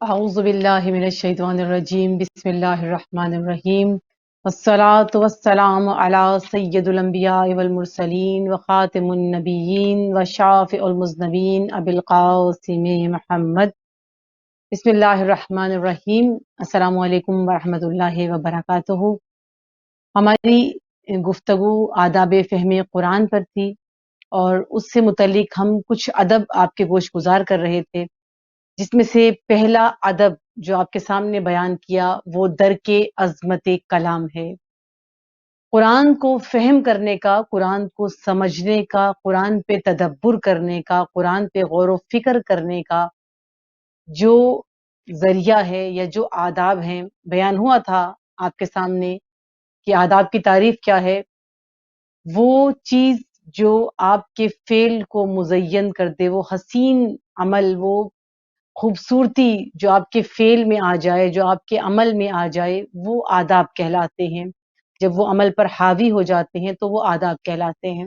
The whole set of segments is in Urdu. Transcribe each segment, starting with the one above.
أعوذ بالله من الشيطان الرجيم بسم الله الرحمن الرحيم والصلاة والسلام على سيد الأنبياء والمرسلين وخاتم النبيين وشافع المذنبين أبي القاسم محمد بسم الله الرحمن الرحیم۔ السلام علیکم ورحمۃ اللہ وبرکاتہ۔ ہماری گفتگو آداب فہم قرآن پر تھی اور اس سے متعلق ہم کچھ ادب آپ کے گوش گزار کر رہے تھے، جس میں سے پہلا ادب جو آپ کے سامنے بیان کیا وہ درک عظمت کلام ہے۔ قرآن کو فہم کرنے کا، قرآن کو سمجھنے کا، قرآن پہ تدبر کرنے کا، قرآن پہ غور و فکر کرنے کا جو ذریعہ ہے یا جو آداب ہیں، بیان ہوا تھا آپ کے سامنے کہ آداب کی تعریف کیا ہے۔ وہ چیز جو آپ کے فعل کو مزین کر دے، وہ حسین عمل، وہ خوبصورتی جو آپ کے فعل میں آ جائے، جو آپ کے عمل میں آ جائے، وہ آداب کہلاتے ہیں۔ جب وہ عمل پر حاوی ہو جاتے ہیں تو وہ آداب کہلاتے ہیں۔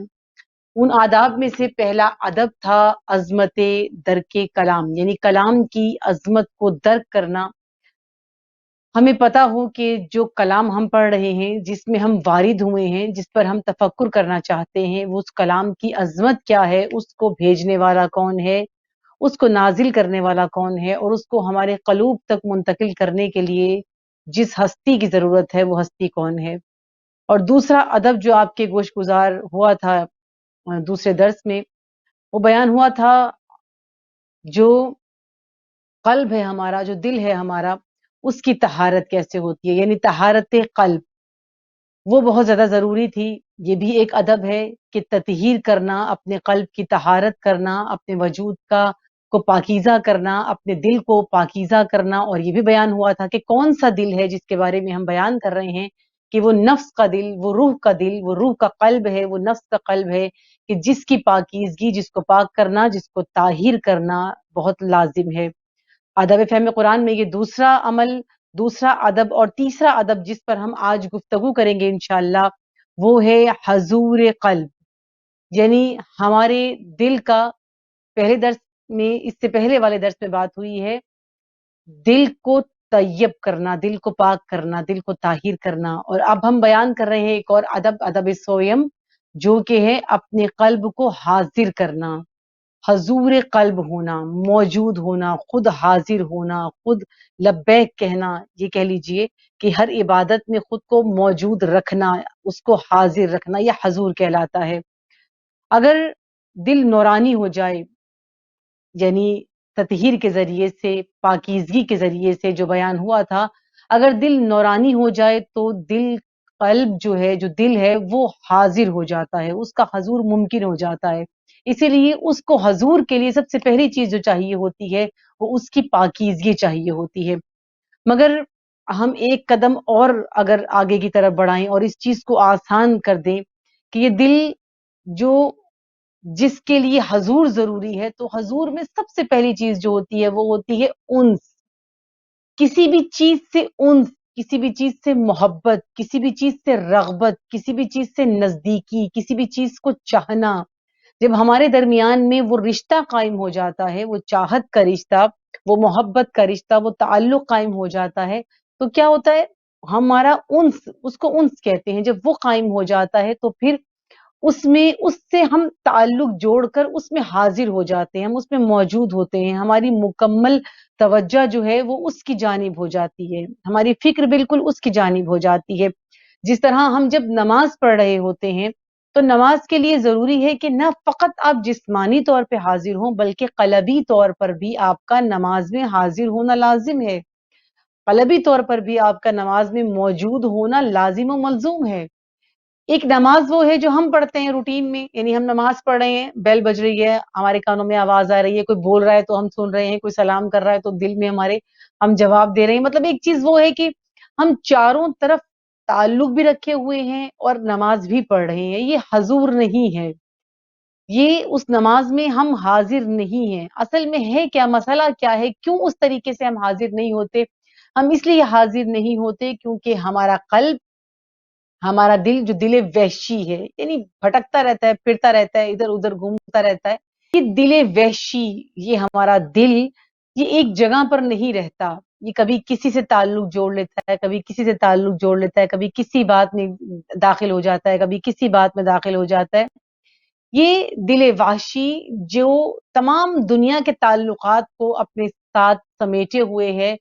ان آداب میں سے پہلا ادب تھا عظمت درک کلام، یعنی کلام کی عظمت کو درک کرنا۔ ہمیں پتا ہو کہ جو کلام ہم پڑھ رہے ہیں، جس میں ہم وارد ہوئے ہیں، جس پر ہم تفکر کرنا چاہتے ہیں، وہ اس کلام کی عظمت کیا ہے، اس کو بھیجنے والا کون ہے، اس کو نازل کرنے والا کون ہے، اور اس کو ہمارے قلوب تک منتقل کرنے کے لیے جس ہستی کی ضرورت ہے وہ ہستی کون ہے۔ اور دوسرا ادب جو آپ کے گوش گزار ہوا تھا دوسرے درس میں، وہ بیان ہوا تھا جو قلب ہے ہمارا، جو دل ہے ہمارا، اس کی طہارت کیسے ہوتی ہے، یعنی طہارت قلب، وہ بہت زیادہ ضروری تھی۔ یہ بھی ایک ادب ہے کہ تطہیر کرنا، اپنے قلب کی طہارت کرنا، اپنے وجود کو پاکیزہ کرنا، اپنے دل کو پاکیزہ کرنا۔ اور یہ بھی بیان ہوا تھا کہ کون سا دل ہے جس کے بارے میں ہم بیان کر رہے ہیں کہ وہ نفس کا دل، وہ روح کا دل، وہ روح کا قلب ہے، وہ نفس کا قلب ہے، کہ جس کی پاکیزگی، جس کو پاک کرنا، جس کو طاہر کرنا بہت لازم ہے۔ آداب فہم قرآن میں یہ دوسرا عمل، دوسرا ادب، اور تیسرا ادب جس پر ہم آج گفتگو کریں گے انشاءاللہ، وہ ہے حضور قلب، یعنی ہمارے دل کا۔ پہلے درس میں، اس سے پہلے والے درس میں بات ہوئی ہے دل کو طیب کرنا، دل کو پاک کرنا، دل کو طاہر کرنا، اور اب ہم بیان کر رہے ہیں ایک اور ادب، ادب سویم، جو کہ ہے اپنے قلب کو حاضر کرنا، حضور قلب ہونا، موجود ہونا، خود حاضر ہونا، خود لبیک کہنا، یہ کہہ لیجئے کہ ہر عبادت میں خود کو موجود رکھنا، اس کو حاضر رکھنا، یہ حضور کہلاتا ہے۔ اگر دل نورانی ہو جائے، یعنی تطہیر کے ذریعے سے، پاکیزگی کے ذریعے سے جو بیان ہوا تھا، اگر دل نورانی ہو جائے تو قلب جو ہے، جو دل ہے، وہ حاضر ہو جاتا ہے، اس کا حضور ممکن ہو جاتا ہے۔ اسی لیے اس کو حضور کے لیے سب سے پہلی چیز جو چاہیے ہوتی ہے وہ اس کی پاکیزگی چاہیے ہوتی ہے۔ مگر ہم ایک قدم اور اگر آگے کی طرف بڑھائیں اور اس چیز کو آسان کر دیں کہ یہ دل جو جس کے لیے حضور ضروری ہے، تو حضور میں سب سے پہلی چیز جو ہوتی ہے وہ ہوتی ہے انس، کسی بھی چیز سے انس، کسی بھی چیز سے محبت، کسی بھی چیز سے رغبت، کسی بھی چیز سے نزدیکی، کسی بھی چیز کو چاہنا۔ جب ہمارے درمیان میں وہ رشتہ قائم ہو جاتا ہے، وہ چاہت کا رشتہ، وہ محبت کا رشتہ، وہ تعلق قائم ہو جاتا ہے، تو کیا ہوتا ہے، ہمارا انس، اس کو انس کہتے ہیں، جب وہ قائم ہو جاتا ہے تو پھر اس سے ہم تعلق جوڑ کر اس میں حاضر ہو جاتے ہیں، ہم اس میں موجود ہوتے ہیں، ہماری مکمل توجہ جو ہے وہ اس کی جانب ہو جاتی ہے، ہماری فکر بالکل اس کی جانب ہو جاتی ہے۔ جس طرح ہم جب نماز پڑھ رہے ہوتے ہیں تو نماز کے لیے ضروری ہے کہ نہ فقط آپ جسمانی طور پہ حاضر ہوں، بلکہ قلبی طور پر بھی آپ کا نماز میں حاضر ہونا لازم ہے، قلبی طور پر بھی آپ کا نماز میں موجود ہونا لازم و ملزوم ہے۔ ایک نماز وہ ہے جو ہم پڑھتے ہیں روٹین میں، یعنی ہم نماز پڑھ رہے ہیں، بیل بج رہی ہے، ہمارے کانوں میں آواز آ رہی ہے، کوئی بول رہا ہے تو ہم سن رہے ہیں، کوئی سلام کر رہا ہے تو دل میں ہمارے ہم جواب دے رہے ہیں۔ مطلب ایک چیز وہ ہے کہ ہم چاروں طرف تعلق بھی رکھے ہوئے ہیں اور نماز بھی پڑھ رہے ہیں، یہ حضور نہیں ہے، یہ اس نماز میں ہم حاضر نہیں ہیں۔ اصل میں ہے کیا، مسئلہ کیا ہے، کیوں اس طریقے سے ہم حاضر نہیں ہوتے؟ ہم اس لیے حاضر نہیں ہوتے کیونکہ ہمارا قلب، ہمارا دل، جو دل وحشی ہے، یعنی بھٹکتا رہتا ہے، پھرتا رہتا ہے، ادھر ادھر گھومتا رہتا ہے، یہ دل وحشی، یہ ہمارا دل یہ ایک جگہ پر نہیں رہتا، یہ کبھی کسی سے تعلق جوڑ لیتا ہے، کبھی کسی سے تعلق جوڑ لیتا ہے، کبھی کسی بات میں داخل ہو جاتا ہے، کبھی کسی بات میں داخل ہو جاتا ہے۔ یہ دل وحشی جو تمام دنیا کے تعلقات کو اپنے ساتھ سمیٹے ہوئے ہے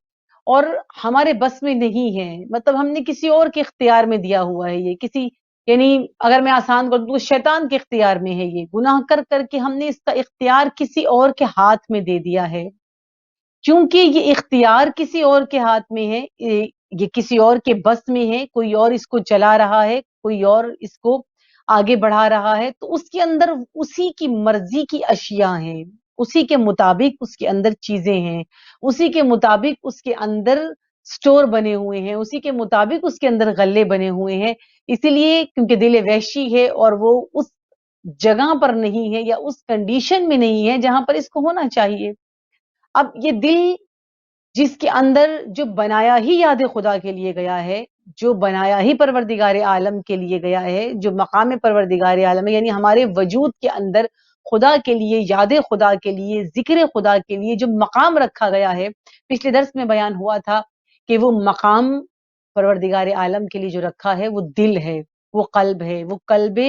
اور ہمارے بس میں نہیں ہے، مطلب ہم نے کسی اور کے اختیار میں دیا ہوا ہے، یہ کسی یعنی اگر میں آسان کر دوں تو شیطان کے اختیار میں ہے، یہ گناہ کر کر کے ہم نے اس کا اختیار کسی اور کے ہاتھ میں دے دیا ہے۔ چونکہ یہ اختیار کسی اور کے ہاتھ میں ہے، یہ کسی اور کے بس میں ہے، کوئی اور اس کو چلا رہا ہے، کوئی اور اس کو آگے بڑھا رہا ہے، تو اس کے اندر اسی کی مرضی کی اشیاء ہیں، اسی کے مطابق اس کے اندر چیزیں ہیں، اسی کے مطابق اس کے اندر سٹور بنے ہوئے ہیں، اسی کے مطابق اس کے اندر غلے بنے ہوئے ہیں۔ اسی لیے کیونکہ دل وحشی ہے اور وہ اس جگہ پر نہیں ہے یا اس کنڈیشن میں نہیں ہے جہاں پر اس کو ہونا چاہیے۔ اب یہ دل جس کے اندر جو بنایا ہی یاد خدا کے لیے گیا ہے، جو بنایا ہی پروردگار عالم کے لیے گیا ہے، جو مقام پروردگار عالم ہے، یعنی ہمارے وجود کے اندر خدا کے لیے، یاد خدا کے لیے، ذکر خدا کے لیے جو مقام رکھا گیا ہے، پچھلے درس میں بیان ہوا تھا کہ وہ مقام پروردگار عالم کے لیے جو رکھا ہے وہ دل ہے، وہ قلب ہے، وہ قلب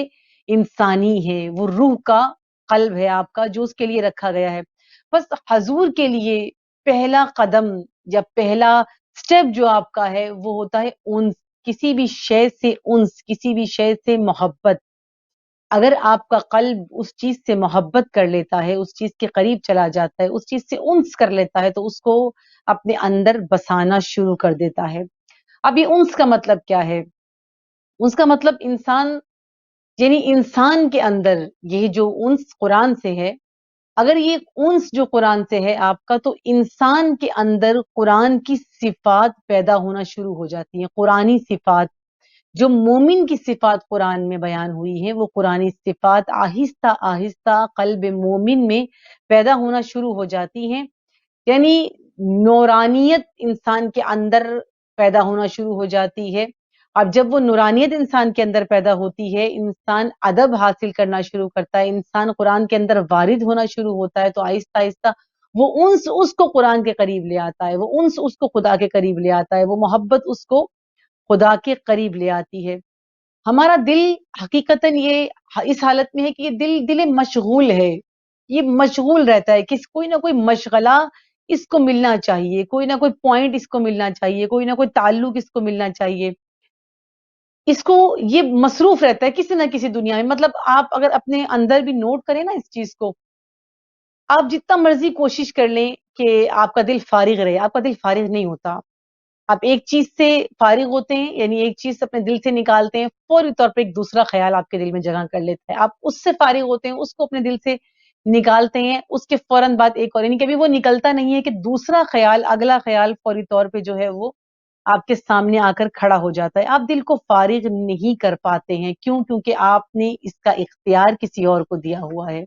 انسانی ہے، وہ روح کا قلب ہے آپ کا جو اس کے لیے رکھا گیا ہے۔ بس حضور کے لیے پہلا قدم یا پہلا سٹیپ جو آپ کا ہے وہ ہوتا ہے انس، کسی بھی شے سے انس، کسی بھی شے سے محبت۔ اگر آپ کا قلب اس چیز سے محبت کر لیتا ہے، اس چیز کے قریب چلا جاتا ہے، اس چیز سے انس کر لیتا ہے تو اس کو اپنے اندر بسانا شروع کر دیتا ہے۔ اب یہ انس کا مطلب کیا ہے؟ انس کا مطلب انسان یعنی انسان کے اندر یہ جو انس قرآن سے ہے، اگر یہ انس جو قرآن سے ہے آپ کا تو انسان کے اندر قرآن کی صفات پیدا ہونا شروع ہو جاتی ہیں، قرآنی صفات جو مومن کی صفات قرآن میں بیان ہوئی ہیں وہ قرآنی صفات آہستہ آہستہ قلب مومن میں پیدا ہونا شروع ہو جاتی ہیں، یعنی نورانیت انسان کے اندر پیدا ہونا شروع ہو جاتی ہے۔ اب جب وہ نورانیت انسان کے اندر پیدا ہوتی ہے، انسان ادب حاصل کرنا شروع کرتا ہے، انسان قرآن کے اندر وارد ہونا شروع ہوتا ہے تو آہستہ آہستہ وہ انس اس کو قرآن کے قریب لے آتا ہے، وہ انس اس کو خدا کے قریب لے آتا ہے، وہ محبت اس کو خدا کے قریب لے آتی ہے۔ ہمارا دل حقیقتاً یہ اس حالت میں ہے کہ یہ دل مشغول ہے، یہ مشغول رہتا ہے، کوئی نہ کوئی مشغلہ اس کو ملنا چاہیے، کوئی نہ کوئی پوائنٹ اس کو ملنا چاہیے، کوئی نہ کوئی تعلق اس کو ملنا چاہیے، اس کو یہ مصروف رہتا ہے کسی نہ کسی دنیا میں۔ مطلب آپ اگر اپنے اندر بھی نوٹ کریں نا اس چیز کو، آپ جتنا مرضی کوشش کر لیں کہ آپ کا دل فارغ رہے، آپ کا دل فارغ نہیں ہوتا۔ آپ ایک چیز سے فارغ ہوتے ہیں، یعنی ایک چیز اپنے دل سے نکالتے ہیں، فوری طور پہ ایک دوسرا خیال آپ کے دل میں جگہ کر لیتا ہے، آپ اس سے فارغ ہوتے ہیں، اس کو اپنے دل سے نکالتے ہیں، اس کے فوراً بعد ایک اور، یعنی کبھی وہ نکلتا نہیں ہے کہ دوسرا خیال، اگلا خیال فوری طور پہ جو ہے وہ آپ کے سامنے آ کر کھڑا ہو جاتا ہے۔ آپ دل کو فارغ نہیں کر پاتے ہیں، کیوں؟ کیونکہ آپ نے اس کا اختیار کسی اور کو دیا ہوا ہے۔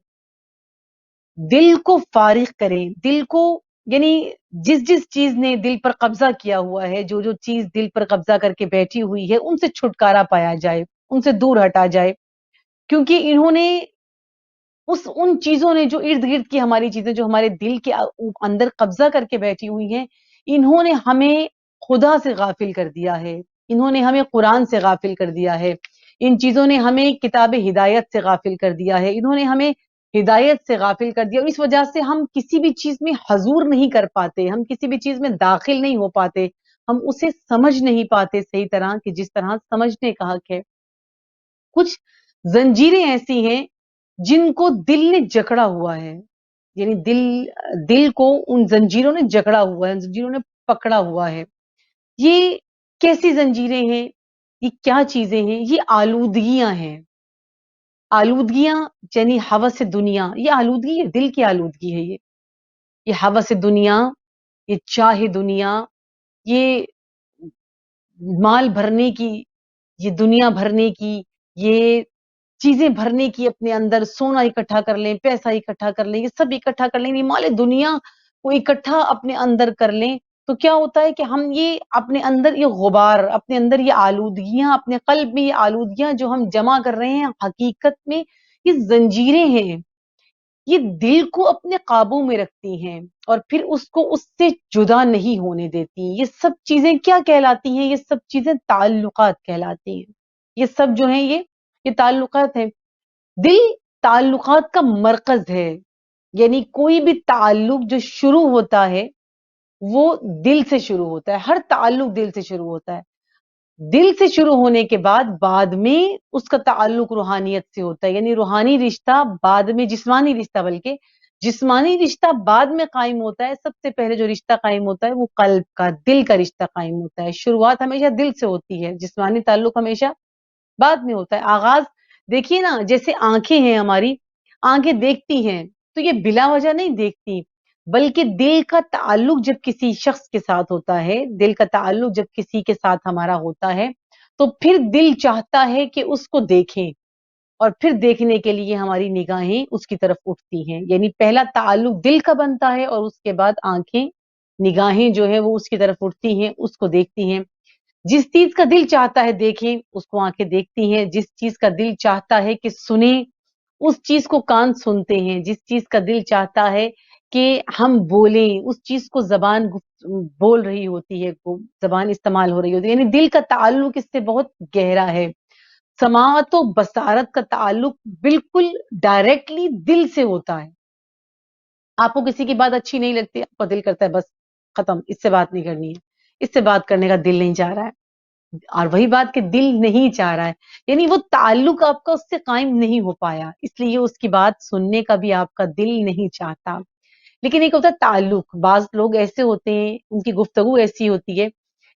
دل کو فارغ کریں، دل کو یعنی جس چیز نے دل پر قبضہ کیا ہوا ہے، جو چیز دل پر قبضہ کر کے بیٹھی ہوئی ہے، ان سے چھٹکارا پایا جائے، ان سے دور ہٹا جائے، کیونکہ انہوں نے ان چیزوں نے جو ارد گرد کی ہماری چیزیں جو ہمارے دل کے اندر قبضہ کر کے بیٹھی ہوئی ہیں، انہوں نے ہمیں خدا سے غافل کر دیا ہے، انہوں نے ہمیں قرآن سے غافل کر دیا ہے، ان چیزوں نے ہمیں کتاب ہدایت سے غافل کر دیا ہے، انہوں نے ہمیں ہدایت سے غافل کر دیا، اور اس وجہ سے ہم کسی بھی چیز میں حضور نہیں کر پاتے، ہم کسی بھی چیز میں داخل نہیں ہو پاتے، ہم اسے سمجھ نہیں پاتے صحیح طرح کہ جس طرح سمجھنے کا حق ہے۔ کچھ زنجیریں ایسی ہیں جن کو دل نے جکڑا ہوا ہے، یعنی دل کو ان زنجیروں نے جکڑا ہوا ہے، ان زنجیروں نے پکڑا ہوا ہے۔ یہ کیسی زنجیریں ہیں؟ یہ کیا چیزیں ہیں؟ یہ آلودگیاں ہیں، آلودگیاں یعنی ہوس دنیا، یہ آلودگی ہے، دل کی آلودگی ہے یہ ہوس دنیا، یہ چاہ دنیا، یہ مال بھرنے کی، یہ دنیا بھرنے کی، یہ چیزیں بھرنے کی، اپنے اندر سونا اکٹھا کر لیں، پیسہ اکٹھا کر لیں، یہ سب اکٹھا کر لیں، یہ مال دنیا کو اکٹھا اپنے اندر کر لیں تو کیا ہوتا ہے کہ ہم یہ اپنے اندر یہ غبار، اپنے اندر یہ آلودگیاں، اپنے قلب میں یہ آلودگیاں جو ہم جمع کر رہے ہیں، حقیقت میں یہ زنجیریں ہیں، یہ دل کو اپنے قابو میں رکھتی ہیں اور پھر اس کو اس سے جدا نہیں ہونے دیتی. یہ سب چیزیں کیا کہلاتی ہیں؟ یہ سب چیزیں تعلقات کہلاتی ہیں. یہ سب جو ہیں یہ تعلقات ہیں. دل تعلقات کا مرکز ہے. یعنی کوئی بھی تعلق جو شروع ہوتا ہے وہ دل سے شروع ہوتا ہے. ہر تعلق دل سے شروع ہوتا ہے. دل سے شروع ہونے کے بعد میں اس کا تعلق روحانیت سے ہوتا ہے. یعنی روحانی رشتہ بعد میں، جسمانی رشتہ، بلکہ جسمانی رشتہ بعد میں قائم ہوتا ہے. سب سے پہلے جو رشتہ قائم ہوتا ہے وہ قلب کا، دل کا رشتہ قائم ہوتا ہے. شروعات ہمیشہ دل سے ہوتی ہے، جسمانی تعلق ہمیشہ بعد میں ہوتا ہے. آغاز دیکھیے نا، جیسے آنکھیں ہیں ہماری، آنکھیں دیکھتی ہیں تو یہ بلا وجہ نہیں دیکھتی، بلکہ دل کا تعلق جب کسی شخص کے ساتھ ہوتا ہے، دل کا تعلق جب کسی کے ساتھ ہمارا ہوتا ہے تو پھر دل چاہتا ہے کہ اس کو دیکھیں، اور پھر دیکھنے کے لیے ہماری نگاہیں اس کی طرف اٹھتی ہیں. یعنی پہلا تعلق دل کا بنتا ہے اور اس کے بعد آنکھیں، نگاہیں جو ہے وہ اس کی طرف اٹھتی ہیں، اس کو دیکھتی ہیں. جس چیز کا دل چاہتا ہے دیکھیں، اس کو آنکھیں دیکھتی ہیں. جس چیز کا دل چاہتا ہے کہ سنیں، اس چیز کو کان سنتے ہیں. جس چیز کا دل چاہتا ہے کہ ہم بولیں، اس چیز کو زبان بول رہی ہوتی ہے، زبان استعمال ہو رہی ہوتی ہے. یعنی دل کا تعلق اس سے بہت گہرا ہے. سماعت و بصارت کا تعلق بالکل ڈائریکٹلی دل سے ہوتا ہے. آپ کو کسی کی بات اچھی نہیں لگتی، آپ کا دل کرتا ہے بس ختم، اس سے بات نہیں کرنی ہے، اس سے بات کرنے کا دل نہیں چاہ رہا ہے. اور وہی بات کہ دل نہیں چاہ رہا ہے، یعنی وہ تعلق آپ کا اس سے قائم نہیں ہو پایا، اس لیے اس کی بات سننے کا بھی آپ کا دل نہیں چاہتا. لیکن ایک ہوتا ہے تعلق. بعض لوگ ایسے ہوتے ہیں، ان کی گفتگو ایسی ہوتی ہے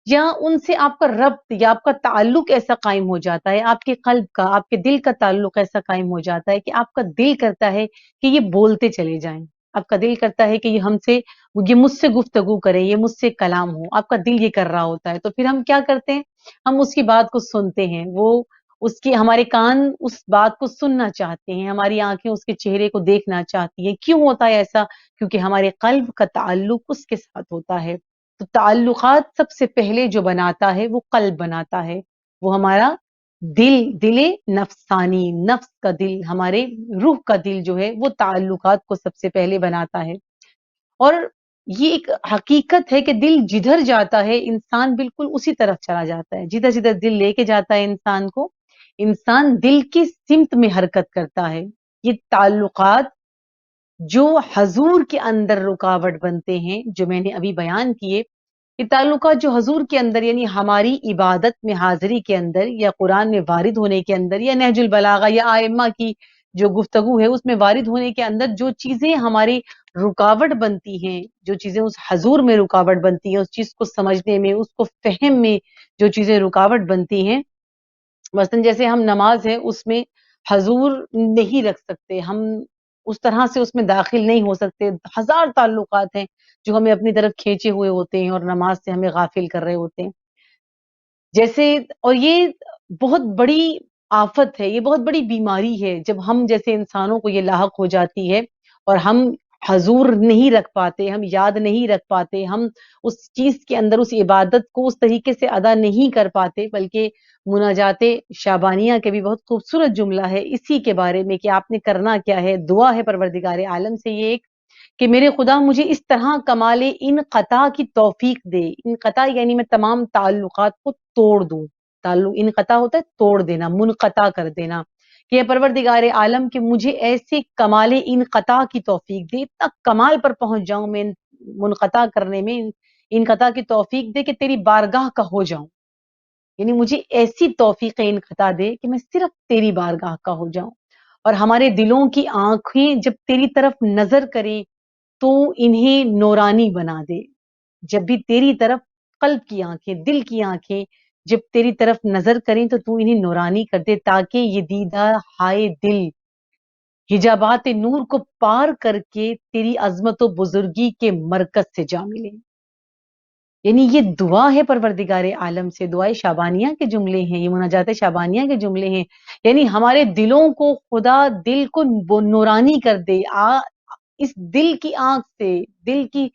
یا ان سے آپ کا ربط یا آپ کا تعلق ایسا قائم ہو جاتا ہے، آپ کے قلب کا، آپ کے دل کا تعلق ایسا قائم ہو جاتا ہے کہ آپ کا دل کرتا ہے کہ یہ بولتے چلے جائیں. آپ کا دل کرتا ہے کہ یہ مجھ سے گفتگو کریں، یہ مجھ سے کلام ہو. آپ کا دل یہ کر رہا ہوتا ہے. تو پھر ہم کیا کرتے ہیں؟ ہم اس کی بات کو سنتے ہیں. ہمارے کان اس بات کو سننا چاہتے ہیں، ہماری آنکھیں اس کے چہرے کو دیکھنا چاہتی ہیں. کیوں ہوتا ہے ایسا؟ کیونکہ ہمارے قلب کا تعلق اس کے ساتھ ہوتا ہے. تو تعلقات سب سے پہلے جو بناتا ہے وہ قلب بناتا ہے. وہ ہمارا دل نفسانی، نفس کا دل، ہمارے روح کا دل جو ہے وہ تعلقات کو سب سے پہلے بناتا ہے. اور یہ ایک حقیقت ہے کہ دل جدھر جاتا ہے انسان بالکل اسی طرف چلا جاتا ہے. جدھر جدھر دل لے کے جاتا ہے انسان کو، انسان دل کی سمت میں حرکت کرتا ہے. یہ تعلقات جو حضور کے اندر رکاوٹ بنتے ہیں، جو میں نے ابھی بیان کیے، یہ تعلقات جو حضور کے اندر، یعنی ہماری عبادت میں حاضری کے اندر، یا قرآن میں وارد ہونے کے اندر، یا نہج البلاغہ یا ائمہ کی جو گفتگو ہے اس میں وارد ہونے کے اندر جو چیزیں ہماری رکاوٹ بنتی ہیں، جو چیزیں اس حضور میں رکاوٹ بنتی ہیں، اس چیز کو سمجھنے میں، اس کو فہم میں جو چیزیں رکاوٹ بنتی ہیں، مثلا جیسے ہم نماز ہے اس میں حضور نہیں رکھ سکتے، ہم اس طرح سے اس میں داخل نہیں ہو سکتے. ہزار تعلقات ہیں جو ہمیں اپنی طرف کھینچے ہوئے ہوتے ہیں اور نماز سے ہمیں غافل کر رہے ہوتے ہیں. جیسے، اور یہ بہت بڑی آفت ہے، یہ بہت بڑی بیماری ہے جب ہم جیسے انسانوں کو یہ لاحق ہو جاتی ہے اور ہم حضور نہیں رکھ پاتے، ہم یاد نہیں رکھ پاتے، ہم اس چیز کے اندر اس عبادت کو اس طریقے سے ادا نہیں کر پاتے. بلکہ مناجات شعبانیہ کے بھی بہت خوبصورت جملہ ہے اسی کے بارے میں کہ آپ نے کرنا کیا ہے. دعا ہے پروردگار عالم سے یہ ایک کہ میرے خدا مجھے اس طرح کمال انقطاع کی توفیق دے. انقطاع یعنی میں تمام تعلقات کو توڑ دوں. تعلق انقطاع ہوتا ہے توڑ دینا، منقطع کر دینا. کہ پروردگار عالم کہ مجھے ایسے کمال انقطاع کی توفیق دے، اتنا کمال پر پہنچ جاؤں میں منقطع کرنے میں، انقطاع کی توفیق دے کہ تیری بارگاہ کا ہو جاؤں. یعنی مجھے ایسی توفیق انقطاع دے کہ میں صرف تیری بارگاہ کا ہو جاؤں. اور ہمارے دلوں کی آنکھیں جب تیری طرف نظر کریں تو انہیں نورانی بنا دے. جب بھی تیری طرف قلب کی آنکھیں، دل کی آنکھیں جب تیری طرف نظر کریں تو انہیں نورانی کر دے، تاکہ یہ دیدہ ہائے دل حجابات نور کو پار کر کے تیری عظمت و بزرگی کے مرکز سے جا ملے. یعنی یہ دعا ہے پروردگار عالم سے، دعائے شعبانیہ کے جملے ہیں، یہ مناجات شعبانیہ کے جملے ہیں. یعنی ہمارے دلوں کو خدا دل کو نورانی کر دے. اس دل کی آنکھ سے، دل کی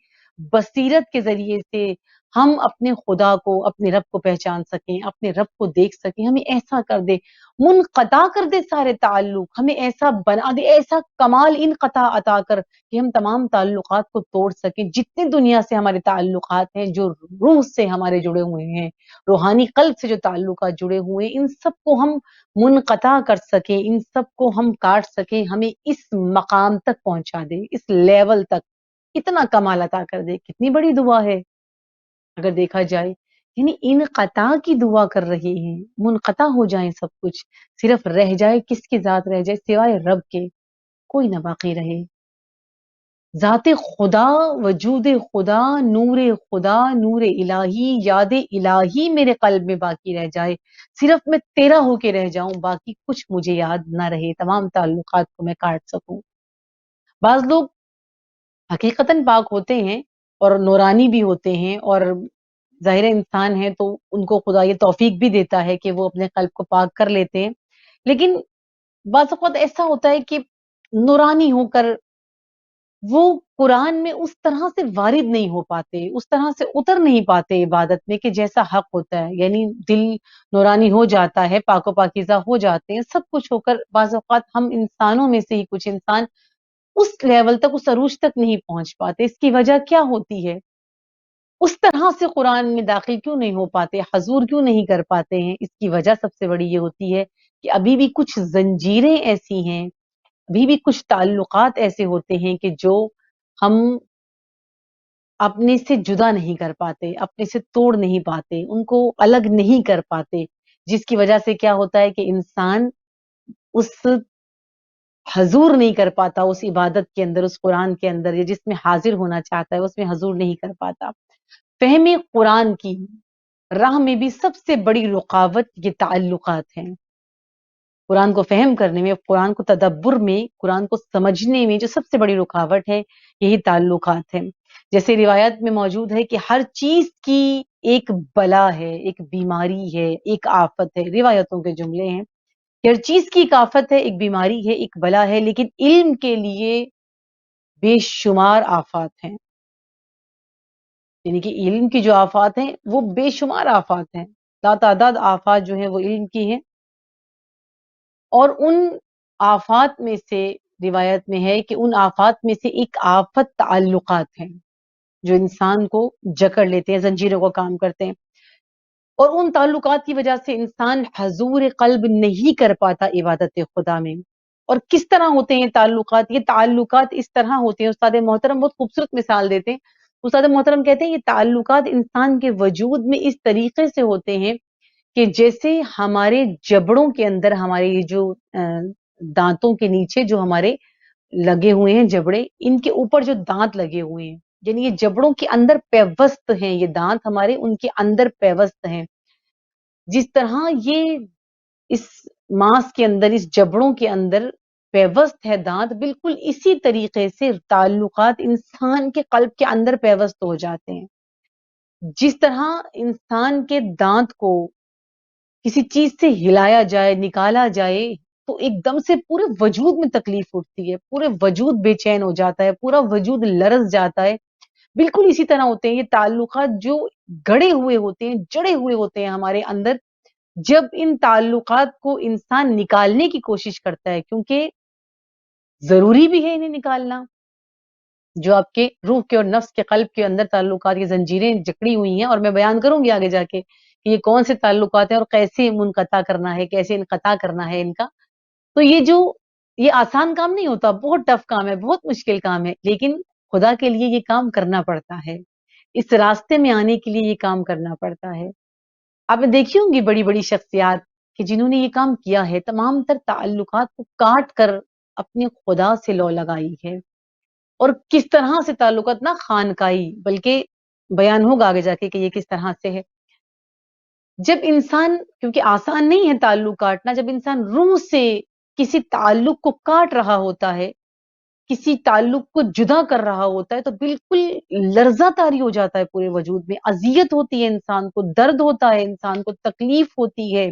بصیرت کے ذریعے سے ہم اپنے خدا کو، اپنے رب کو پہچان سکیں، اپنے رب کو دیکھ سکیں، ہمیں ایسا کر دے، منقطع کر دے سارے تعلق، ہمیں ایسا بنا دے، ایسا کمال انقطاع عطا کر کہ ہم تمام تعلقات کو توڑ سکیں، جتنے دنیا سے ہمارے تعلقات ہیں، جو روح سے ہمارے جڑے ہوئے ہیں، روحانی قلب سے جو تعلقات جڑے ہوئے ہیں، ان سب کو ہم منقطع کر سکیں، ان سب کو ہم کاٹ سکیں، ہمیں اس مقام تک پہنچا دے، اس لیول تک اتنا کمال عطا کر دے۔ کتنی بڑی دعا ہے اگر دیکھا جائے، یعنی انقطاع کی دعا کر رہے ہیں، منقطع ہو جائیں سب کچھ، صرف رہ جائے کس کی ذات رہ جائے سوائے رب کے، کوئی نہ باقی رہے۔ ذات خدا، وجود خدا، خدا، نور الہی، یاد الہی میرے قلب میں باقی رہ جائے، صرف میں تیرا ہو کے رہ جاؤں، باقی کچھ مجھے یاد نہ رہے، تمام تعلقات کو میں کاٹ سکوں۔ بعض لوگ حقیقتاً پاک ہوتے ہیں اور نورانی بھی ہوتے ہیں، اور ظاہر انسان ہے تو ان کو خدا یہ توفیق بھی دیتا ہے کہ وہ اپنے قلب کو پاک کر لیتے ہیں، لیکن بعض اوقات ایسا ہوتا ہے کہ نورانی ہو کر وہ قرآن میں اس طرح سے وارد نہیں ہو پاتے، اس طرح سے اتر نہیں پاتے عبادت میں کہ جیسا حق ہوتا ہے، یعنی دل نورانی ہو جاتا ہے، پاک و پاکیزہ ہو جاتے ہیں، سب کچھ ہو کر بعض اوقات ہم انسانوں میں سے ہی کچھ انسان اس لیول تک، اس عروج تک نہیں پہنچ پاتے۔ اس کی وجہ کیا ہوتی ہے؟ اس طرح سے قرآن میں داخل کیوں نہیں ہو پاتے، حضور کیوں نہیں کر پاتے ہیں؟ اس کی وجہ سب سے بڑی یہ ہوتی ہے کہ ابھی بھی کچھ زنجیریں ایسی ہیں، ابھی بھی کچھ تعلقات ایسے ہوتے ہیں کہ جو ہم اپنے سے جدا نہیں کر پاتے، اپنے سے توڑ نہیں پاتے، ان کو الگ نہیں کر پاتے، جس کی وجہ سے کیا ہوتا ہے کہ انسان اس حضور نہیں کر پاتا، اس عبادت کے اندر، اس قرآن کے اندر، یا جس میں حاضر ہونا چاہتا ہے اس میں حضور نہیں کر پاتا۔ فہم قرآن کی راہ میں بھی سب سے بڑی رکاوٹ یہ تعلقات ہیں۔ قرآن کو فہم کرنے میں، قرآن کو تدبر میں، قرآن کو سمجھنے میں جو سب سے بڑی رکاوٹ ہے یہی تعلقات ہیں۔ جیسے روایت میں موجود ہے کہ ہر چیز کی ایک بلا ہے، ایک بیماری ہے، ایک آفت ہے، روایتوں کے جملے ہیں کہ ہر چیز کی ایک آفت ہے، ایک بیماری ہے، ایک بلا ہے، لیکن علم کے لیے بے شمار آفات ہیں، یعنی کہ علم کی جو آفات ہیں وہ بے شمار آفات ہیں، لاتعداد آفات جو ہیں وہ علم کی ہیں، اور ان آفات میں سے روایت میں ہے کہ ان آفات میں سے ایک آفت تعلقات ہیں جو انسان کو جکڑ لیتے ہیں، زنجیروں کو کام کرتے ہیں، اور ان تعلقات کی وجہ سے انسان حضور قلب نہیں کر پاتا عبادت خدا میں۔ اور کس طرح ہوتے ہیں تعلقات؟ یہ تعلقات اس طرح ہوتے ہیں، استاد محترم بہت خوبصورت مثال دیتے ہیں۔ استاد محترم کہتے ہیں یہ تعلقات انسان کے وجود میں اس طریقے سے ہوتے ہیں کہ جیسے ہمارے جبڑوں کے اندر، ہمارے یہ جو دانتوں کے نیچے جو ہمارے لگے ہوئے ہیں جبڑے، ان کے اوپر جو دانت لگے ہوئے ہیں، یعنی یہ جبڑوں کے اندر پیوست ہیں، یہ دانت ہمارے ان کے اندر پیوست ہیں، جس طرح یہ اس ماس کے اندر، اس جبڑوں کے اندر پیوست ہے دانت، بالکل اسی طریقے سے تعلقات انسان کے قلب کے اندر پیوست ہو جاتے ہیں۔ جس طرح انسان کے دانت کو کسی چیز سے ہلایا جائے، نکالا جائے، تو ایک دم سے پورے وجود میں تکلیف اٹھتی ہے، پورے وجود بے چین ہو جاتا ہے، پورا وجود لرز جاتا ہے۔ بالکل اسی طرح ہوتے ہیں یہ تعلقات جو گڑے ہوئے ہوتے ہیں، جڑے ہوئے ہوتے ہیں ہمارے اندر، جب ان تعلقات کو انسان نکالنے کی کوشش کرتا ہے، کیونکہ ضروری بھی ہے انہیں نکالنا، جو آپ کے روح کے اور نفس کے قلب کے اندر تعلقات، یہ زنجیریں جکڑی ہوئی ہیں، اور میں بیان کروں گی آگے جا کے کہ یہ کون سے تعلقات ہیں اور کیسے منقطع کرنا ہے، کیسے انقطاع کرنا ہے ان کا۔ تو یہ آسان کام نہیں ہوتا، بہت ٹف کام ہے، بہت مشکل کام ہے، لیکن خدا کے لیے یہ کام کرنا پڑتا ہے، اس راستے میں آنے کے لیے یہ کام کرنا پڑتا ہے۔ آپ نے دیکھی ہوں گی بڑی بڑی شخصیات کہ جنہوں نے یہ کام کیا ہے، تمام تر تعلقات کو کاٹ کر اپنے خدا سے لو لگائی ہے، اور کس طرح سے تعلقات، نہ خانقاہی، بلکہ بیان ہوگا آگے جا کے کہ یہ کس طرح سے ہے۔ جب انسان، کیونکہ آسان نہیں ہے تعلق کاٹنا، جب انسان روح سے کسی تعلق کو کاٹ رہا ہوتا ہے، کسی تعلق کو جدا کر رہا ہوتا ہے، تو بالکل لرزہ طاری ہو جاتا ہے پورے وجود میں، اذیت ہوتی ہے انسان کو، درد ہوتا ہے انسان کو، تکلیف ہوتی ہے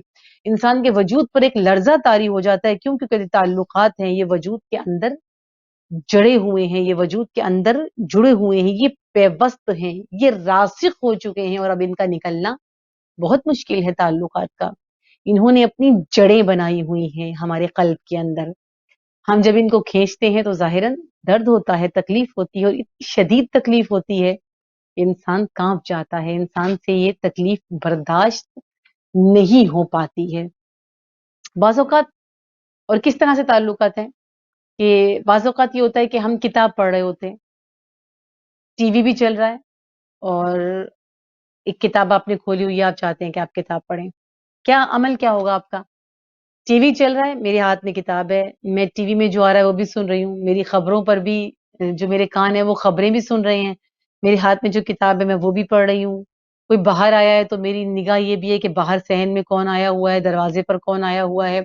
انسان کے وجود پر، ایک لرزہ طاری ہو جاتا ہے۔ کیوں؟ کیونکہ تعلقات ہیں یہ وجود کے اندر جڑے ہوئے ہیں، یہ وجود کے اندر جڑے ہوئے ہیں، یہ پیوست ہیں، یہ راسخ ہو چکے ہیں، اور اب ان کا نکلنا بہت مشکل ہے تعلقات کا۔ انہوں نے اپنی جڑیں بنائی ہوئی ہیں ہمارے قلب کے اندر۔ ہم جب ان کو کھینچتے ہیں تو ظاہراً درد ہوتا ہے، تکلیف ہوتی ہے، اور اتنی شدید تکلیف ہوتی ہے کہ انسان کانپ جاتا ہے، انسان سے یہ تکلیف برداشت نہیں ہو پاتی ہے۔ بعض اوقات اور کس طرح سے تعلقات ہیں کہ بعض اوقات یہ ہوتا ہے کہ ہم کتاب پڑھ رہے ہوتے ہیں، ٹی وی بھی چل رہا ہے، اور ایک کتاب آپ نے کھولی ہوئی ہے، آپ چاہتے ہیں کہ آپ کتاب پڑھیں، کیا عمل کیا ہوگا آپ کا؟ ٹی وی چل رہا ہے، میرے ہاتھ میں کتاب ہے، میں ٹی وی میں جو آ رہا ہے وہ بھی سن رہی ہوں، میری خبروں پر بھی جو میرے کان ہیں وہ خبریں بھی سن رہے ہیں، میرے ہاتھ میں جو کتاب ہے میں وہ بھی پڑھ رہی ہوں۔ کوئی باہر آیا ہے تو میری نگاہ یہ بھی ہے کہ باہر صحن میں کون آیا ہوا ہے، دروازے پر کون آیا ہوا ہے۔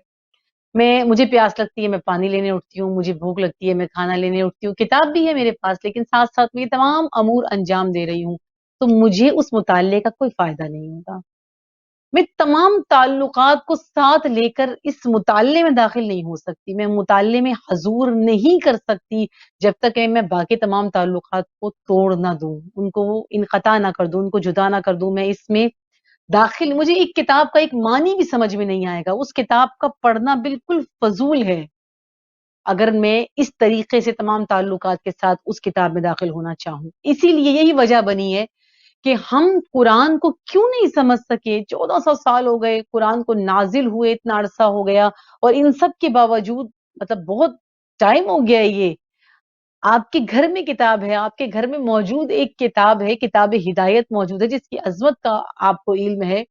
مجھے پیاس لگتی ہے، میں پانی لینے اٹھتی ہوں، مجھے بھوک لگتی ہے، میں کھانا لینے اٹھتی ہوں، کتاب بھی ہے میرے پاس، لیکن ساتھ ساتھ میں یہ تمام امور انجام دے رہی ہوں، تو مجھے اس مطالعے کا کوئی فائدہ نہیں ہوگا۔ میں تمام تعلقات کو ساتھ لے کر اس مطالعے میں داخل نہیں ہو سکتی، میں مطالعے میں حضور نہیں کر سکتی جب تک کہ میں باقی تمام تعلقات کو توڑ نہ دوں، ان کو انقطاع نہ کر دوں، ان کو جدا نہ کر دوں۔ میں اس میں داخل، مجھے ایک کتاب کا ایک معنی بھی سمجھ میں نہیں آئے گا، اس کتاب کا پڑھنا بالکل فضول ہے اگر میں اس طریقے سے تمام تعلقات کے ساتھ اس کتاب میں داخل ہونا چاہوں۔ اسی لیے یہی وجہ بنی ہے کہ ہم قرآن کو کیوں نہیں سمجھ سکے۔ 1400 سال ہو گئے قرآن کو نازل ہوئے، اتنا عرصہ ہو گیا، اور ان سب کے باوجود مطلب بہت ٹائم ہو گیا ہے یہ۔ آپ کے گھر میں کتاب ہے، آپ کے گھر میں موجود ایک کتاب ہے، کتاب ہدایت موجود ہے، جس کی عظمت کا آپ کو علم ہے۔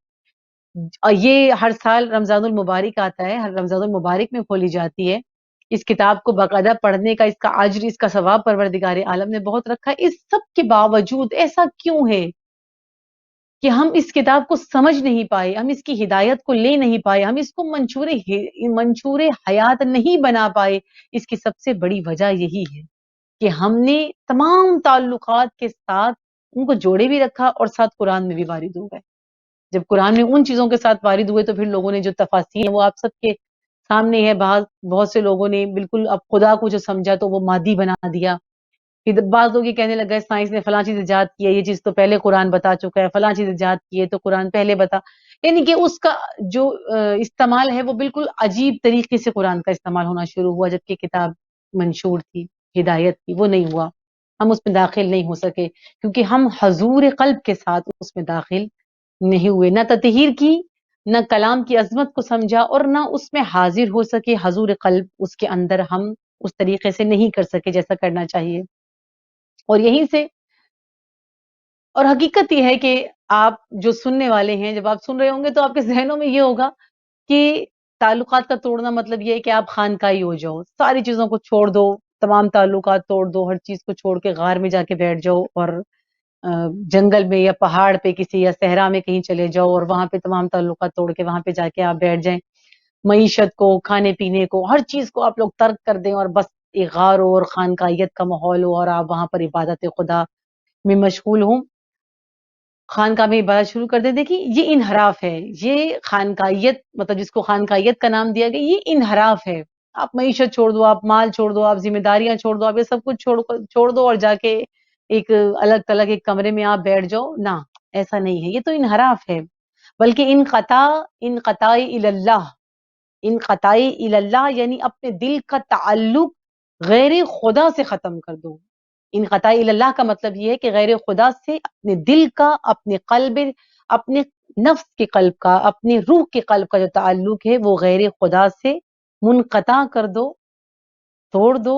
یہ ہر سال رمضان المبارک آتا ہے، ہر رمضان المبارک میں کھولی جاتی ہے۔ اس کتاب کو باقاعدہ پڑھنے کا، اس کا اجر، اس کا ثواب پروردگار عالم نے بہت رکھا ہے۔ اس سب کے باوجود ایسا کیوں ہے کہ ہم اس کتاب کو سمجھ نہیں پائے، ہم اس کی ہدایت کو لے نہیں پائے، ہم اس کو منشور حیات نہیں بنا پائے؟ اس کی سب سے بڑی وجہ یہی ہے کہ ہم نے تمام تعلقات کے ساتھ ان کو جوڑے بھی رکھا، اور ساتھ قرآن میں بھی وارد ہو گئے۔ جب قرآن میں ان چیزوں کے ساتھ وارد ہوئے تو پھر لوگوں نے جو تفاسیر ہیں وہ آپ سب کے سامنے ہے۔ بہت سے لوگوں نے بالکل اب خدا کو جو سمجھا تو وہ مادی بنا دیا۔ پھر بعض لوگ یہ کہنے لگ گئے سائنس نے فلاں چیز ایجاد کی ہے، یہ چیز تو پہلے قرآن بتا چکا ہے، فلاں چیز ایجاد کی ہے تو قرآن پہلے بتا، یعنی کہ اس کا جو استعمال ہے وہ بالکل عجیب طریقے سے قرآن کا استعمال ہونا شروع ہوا، جبکہ کتاب منشور تھی، ہدایت تھی، وہ نہیں ہوا۔ ہم اس میں داخل نہیں ہو سکے کیونکہ ہم حضور قلب کے ساتھ اس میں داخل نہیں ہوئے، نہ تطہیر کی، نہ کلام کی عظمت کو سمجھا، اور نہ اس میں حاضر ہو سکے حضور قلب، اس کے اندر ہم اس طریقے سے نہیں کر سکے جیسا کرنا چاہیے۔ اور یہیں سے، اور حقیقت یہ ہے کہ آپ جو سننے والے ہیں، جب آپ سن رہے ہوں گے تو آپ کے ذہنوں میں یہ ہوگا کہ تعلقات کا توڑنا مطلب یہ ہے کہ آپ خانقاہی ہو جاؤ، ساری چیزوں کو چھوڑ دو، تمام تعلقات توڑ دو، ہر چیز کو چھوڑ کے غار میں جا کے بیٹھ جاؤ، اور جنگل میں یا پہاڑ پہ کسی یا صحرا میں کہیں چلے جاؤ، اور وہاں پہ تمام تعلقات توڑ کے وہاں پہ جا کے آپ بیٹھ جائیں، معیشت کو، کھانے پینے کو، ہر چیز کو آپ لوگ ترک کر دیں، اور بس ایک غار ہو اور خانقاہیت کا ماحول ہو، اور آپ وہاں پر عبادت خدا میں مشغول ہوں، خانقاہ میں عبادت شروع کر دیں۔ دیکھیے یہ انحراف ہے، یہ خانقاہیت مطلب جس کو خانقاہیت کا نام دیا گیا، یہ انحراف ہے۔ آپ معیشت چھوڑ دو، آپ مال چھوڑ دو، آپ ذمہ داریاں چھوڑ دو، آپ یہ سب کچھ چھوڑ دو، اور جا کے ایک الگ تلگ ایک کمرے میں آپ بیٹھ جاؤ، نہ، ایسا نہیں ہے، یہ تو انحراف ہے۔ بلکہ انقطاع اللہ، انقطاع اللہ یعنی اپنے دل کا تعلق غیر خدا سے ختم کر دو۔ انقطاع اللہ کا مطلب یہ ہے کہ غیر خدا سے اپنے دل کا، اپنے قلب، اپنے نفس کے قلب کا، اپنے روح کے قلب کا جو تعلق ہے وہ غیر خدا سے منقطع کر دو، توڑ دو۔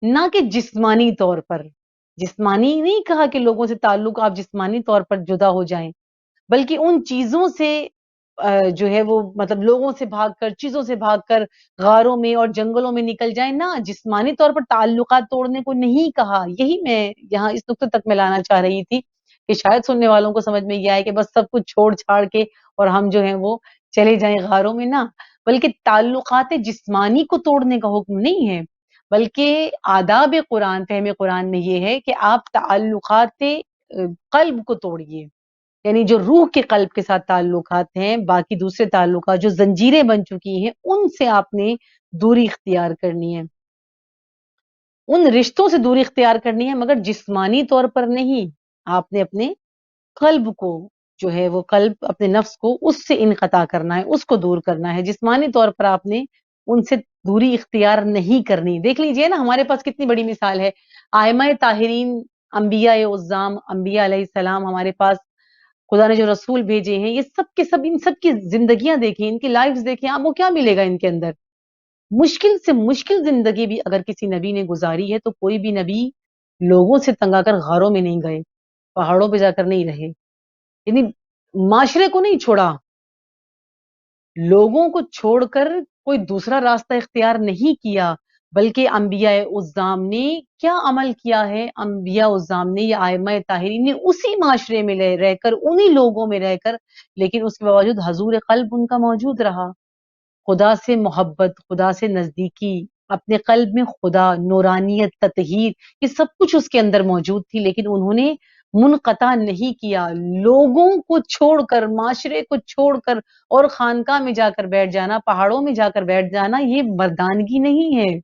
نہ کہ جسمانی طور پر، جسمانی نہیں کہا کہ لوگوں سے تعلق آپ جسمانی طور پر جدا ہو جائیں، بلکہ ان چیزوں سے جو ہے وہ مطلب لوگوں سے بھاگ کر، چیزوں سے بھاگ کر غاروں میں اور جنگلوں میں نکل جائیں، نہ جسمانی طور پر تعلقات توڑنے کو نہیں کہا۔ یہی میں یہاں اس نقطے تک میں لانا چاہ رہی تھی کہ شاید سننے والوں کو سمجھ میں یہ آئے کہ بس سب کچھ چھوڑ چھاڑ کے اور ہم جو ہیں وہ چلے جائیں غاروں میں، نہ، بلکہ تعلقات جسمانی کو توڑنے کا حکم نہیں ہے، بلکہ آداب قرآن، فہم قرآن میں یہ ہے کہ آپ تعلقات قلب کو توڑیے، یعنی جو روح کے قلب کے ساتھ تعلقات ہیں، باقی دوسرے تعلقات جو زنجیریں بن چکی ہیں ان سے آپ نے دوری اختیار کرنی ہے۔ ان رشتوں سے دوری اختیار کرنی ہے، مگر جسمانی طور پر نہیں. آپ نے اپنے قلب کو جو ہے وہ قلب اپنے نفس کو اس سے انقطاع کرنا ہے، اس کو دور کرنا ہے. جسمانی طور پر آپ نے ان سے دوری اختیار نہیں کرنی. دیکھ لیجئے نا ہمارے پاس کتنی بڑی مثال ہے. ائمہ طاہرین، انبیاء اعظام، انبیاء علیہ السلام ہمارے پاس خدا نے جو رسول بھیجے ہیں، یہ سب کے سب ان سب کی زندگیاں دیکھیں، ان کی لائفز دیکھیں، آپ کو کیا ملے گا ان کے اندر؟ مشکل سے مشکل زندگی بھی اگر کسی نبی نے گزاری ہے تو کوئی بھی نبی لوگوں سے تنگ آ کر غاروں میں نہیں گئے، پہاڑوں پہ جا کر نہیں رہے، یعنی معاشرے کو نہیں چھوڑا، لوگوں کو چھوڑ کر کوئی دوسرا راستہ اختیار نہیں کیا، بلکہ انبیاء اعظام نے کیا عمل کیا ہے؟ انبیاء اعظام نے یا ائمہ طاہرین نے اسی معاشرے میں رہ کر، انہی لوگوں میں رہ کر، لیکن اس کے باوجود حضور قلب ان کا موجود رہا. خدا سے محبت، خدا سے نزدیکی، اپنے قلب میں خدا، نورانیت، تطہیر، یہ سب کچھ اس کے اندر موجود تھی، لیکن انہوں نے منقطع نہیں کیا. لوگوں کو چھوڑ کر، معاشرے کو چھوڑ کر اور خانقاہ میں جا کر بیٹھ جانا، پہاڑوں میں جا کر بیٹھ جانا، یہ مردانگی نہیں ہے،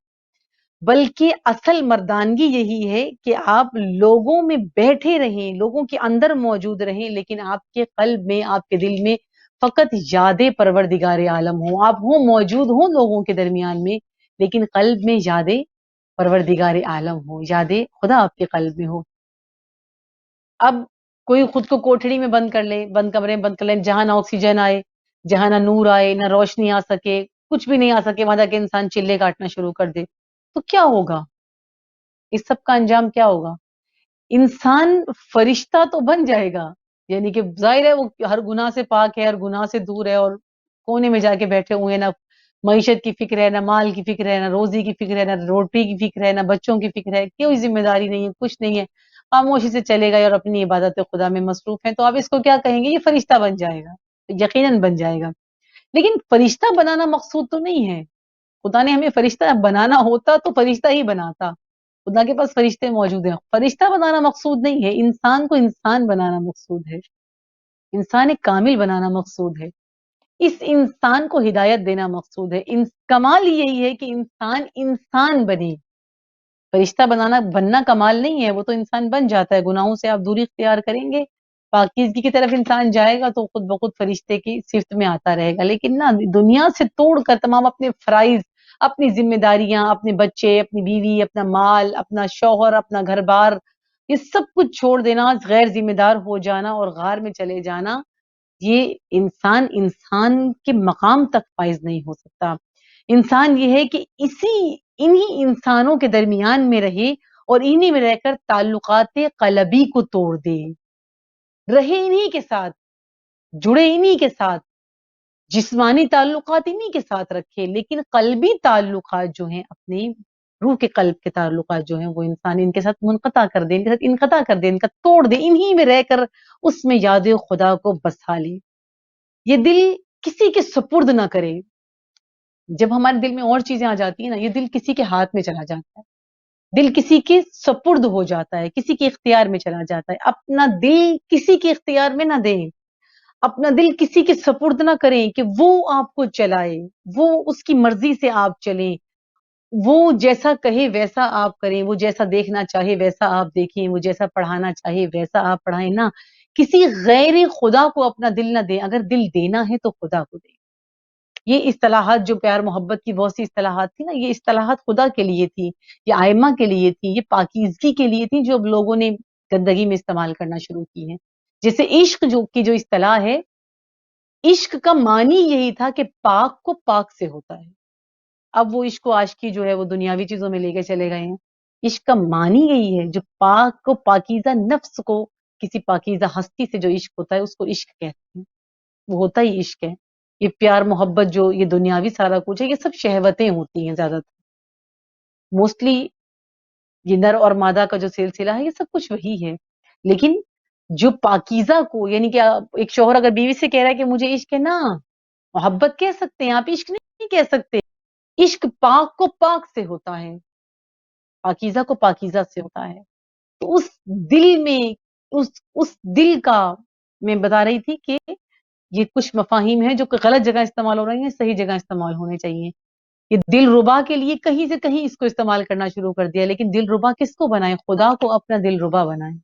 بلکہ اصل مردانگی یہی ہے کہ آپ لوگوں میں بیٹھے رہیں، لوگوں کے اندر موجود رہیں، لیکن آپ کے قلب میں، آپ کے دل میں فقط یاد پروردگار عالم ہوں. آپ موجود ہوں لوگوں کے درمیان میں، لیکن قلب میں یاد پروردگار عالم ہو، یاد خدا آپ کے قلب میں ہو. اب کوئی خود کو کوٹھڑی میں بند کر لے، بند کمرے میں بند کر لیں، جہاں نہ آکسیجن آئے، جہاں نہ نور آئے، نہ روشنی آ سکے، کچھ بھی نہیں آ سکے، وہاں جا کے انسان چلے کاٹنا شروع کر دے، تو کیا ہوگا؟ اس سب کا انجام کیا ہوگا؟ انسان فرشتہ تو بن جائے گا، یعنی کہ ظاہر ہے وہ ہر گناہ سے پاک ہے، ہر گناہ سے دور ہے، اور کونے میں جا کے بیٹھے ہوئے ہیں، نہ معیشت کی فکر ہے، نہ مال کی فکر ہے، نہ روزی کی فکر ہے، نہ روٹی کی فکر ہے، نہ بچوں کی فکر ہے، کوئی ذمہ داری نہیں ہے، کچھ نہیں ہے، خاموشی سے چلے گئے اور اپنی عبادت خدا میں مصروف ہیں. تو آپ اس کو کیا کہیں گے؟ یہ فرشتہ بن جائے گا، یقیناً بن جائے گا. لیکن فرشتہ بنانا مقصود تو نہیں ہے. خدا نے ہمیں فرشتہ بنانا ہوتا تو فرشتہ ہی بناتا. خدا کے پاس فرشتے موجود ہیں. فرشتہ بنانا مقصود نہیں ہے، انسان کو انسان بنانا مقصود ہے، انسان کامل بنانا مقصود ہے، اس انسان کو ہدایت دینا مقصود ہے. کمال یہی ہے کہ انسان انسان بنے. فرشتہ بننا کمال نہیں ہے، وہ تو انسان بن جاتا ہے. گناہوں سے آپ دوری اختیار کریں گے، پاکیزگی کی طرف انسان جائے گا تو خود بخود فرشتے کی صفت میں آتا رہے گا. لیکن نہ، دنیا سے توڑ کر تمام اپنے فرائض، اپنی ذمہ داریاں، اپنے بچے، اپنی بیوی، اپنا مال، اپنا شوہر، اپنا گھر بار، یہ سب کچھ چھوڑ دینا، غیر ذمہ دار ہو جانا اور غار میں چلے جانا، یہ انسان انسان کے مقام تک فائز نہیں ہو سکتا. انسان یہ ہے کہ انہی انسانوں کے درمیان میں رہے اور انہی میں رہ کر تعلقات قلبی کو توڑ دے، رہے انہی کے ساتھ، جڑے انہی کے ساتھ، جسمانی تعلقات انہی کے ساتھ رکھے، لیکن قلبی تعلقات جو ہیں، اپنی روح کے قلب کے تعلقات جو ہیں، وہ انسان ان کے ساتھ منقطع کر دے، ان کے ساتھ انقطاع کر دے، ان کا توڑ دے، انہی میں رہ کر اس میں یاد خدا کو بسا لے. یہ دل کسی کے سپرد نہ کرے. جب ہمارے دل میں اور چیزیں آ جاتی ہیں نا، یہ دل کسی کے ہاتھ میں چلا جاتا ہے، دل کسی کے سپرد ہو جاتا ہے، کسی کے اختیار میں چلا جاتا ہے. اپنا دل کسی کے اختیار میں نہ دیں، اپنا دل کسی کے سپرد نہ کریں کہ وہ آپ کو چلائے، وہ اس کی مرضی سے آپ چلیں، وہ جیسا کہے ویسا آپ کریں، وہ جیسا دیکھنا چاہے ویسا آپ دیکھیں، وہ جیسا پڑھانا چاہے ویسا آپ پڑھائیں. نہ، کسی غیر خدا کو اپنا دل نہ دیں. اگر دل دینا ہے تو خدا کو دیں. یہ اصطلاحات جو پیار محبت کی بہت سی اصطلاحات تھی نا، یہ اصطلاحات خدا کے لیے تھی، یہ ائمہ کے لیے تھی، یہ پاکیزگی کے لیے تھی، جو اب لوگوں نے گندگی میں استعمال کرنا شروع کی ہیں. جیسے عشق جو اصطلاح ہے، عشق کا معنی یہی تھا کہ پاک کو پاک سے ہوتا ہے. اب وہ عشق و عاشقی جو ہے وہ دنیاوی چیزوں میں لے کے چلے گئے ہیں. عشق کا معنی یہی ہے، جو پاک کو، پاکیزہ نفس کو، کسی پاکیزہ ہستی سے جو عشق ہوتا ہے، اس کو عشق کہتے ہیں. وہ ہوتا ہی عشق ہے. یہ پیار محبت جو یہ دنیاوی سارا کچھ ہے، یہ سب شہوتیں ہوتی ہیں زیادہ تر. موسٹلی یہ نر اور مادہ کا جو سلسلہ ہے، یہ سب کچھ وہی ہے. لیکن جو پاکیزہ کو، یعنی کہ ایک شوہر اگر بیوی سے کہہ رہا ہے کہ مجھے عشق ہے، نا محبت کہہ سکتے ہیں آپ، عشق نہیں کہہ سکتے. عشق پاک کو پاک سے ہوتا ہے، پاکیزہ کو پاکیزہ سے ہوتا ہے. تو اس دل میں، اس دل کا، میں بتا رہی تھی کہ یہ کچھ مفاہیم ہیں جو کہ غلط جگہ استعمال ہو رہی ہیں، صحیح جگہ استعمال ہونے چاہیے. یہ دل ربا کے لیے کہیں سے کہیں اس کو استعمال کرنا شروع کر دیا، لیکن دل ربا کس کو بنائیں؟ خدا کو اپنا دل ربا بنائیں،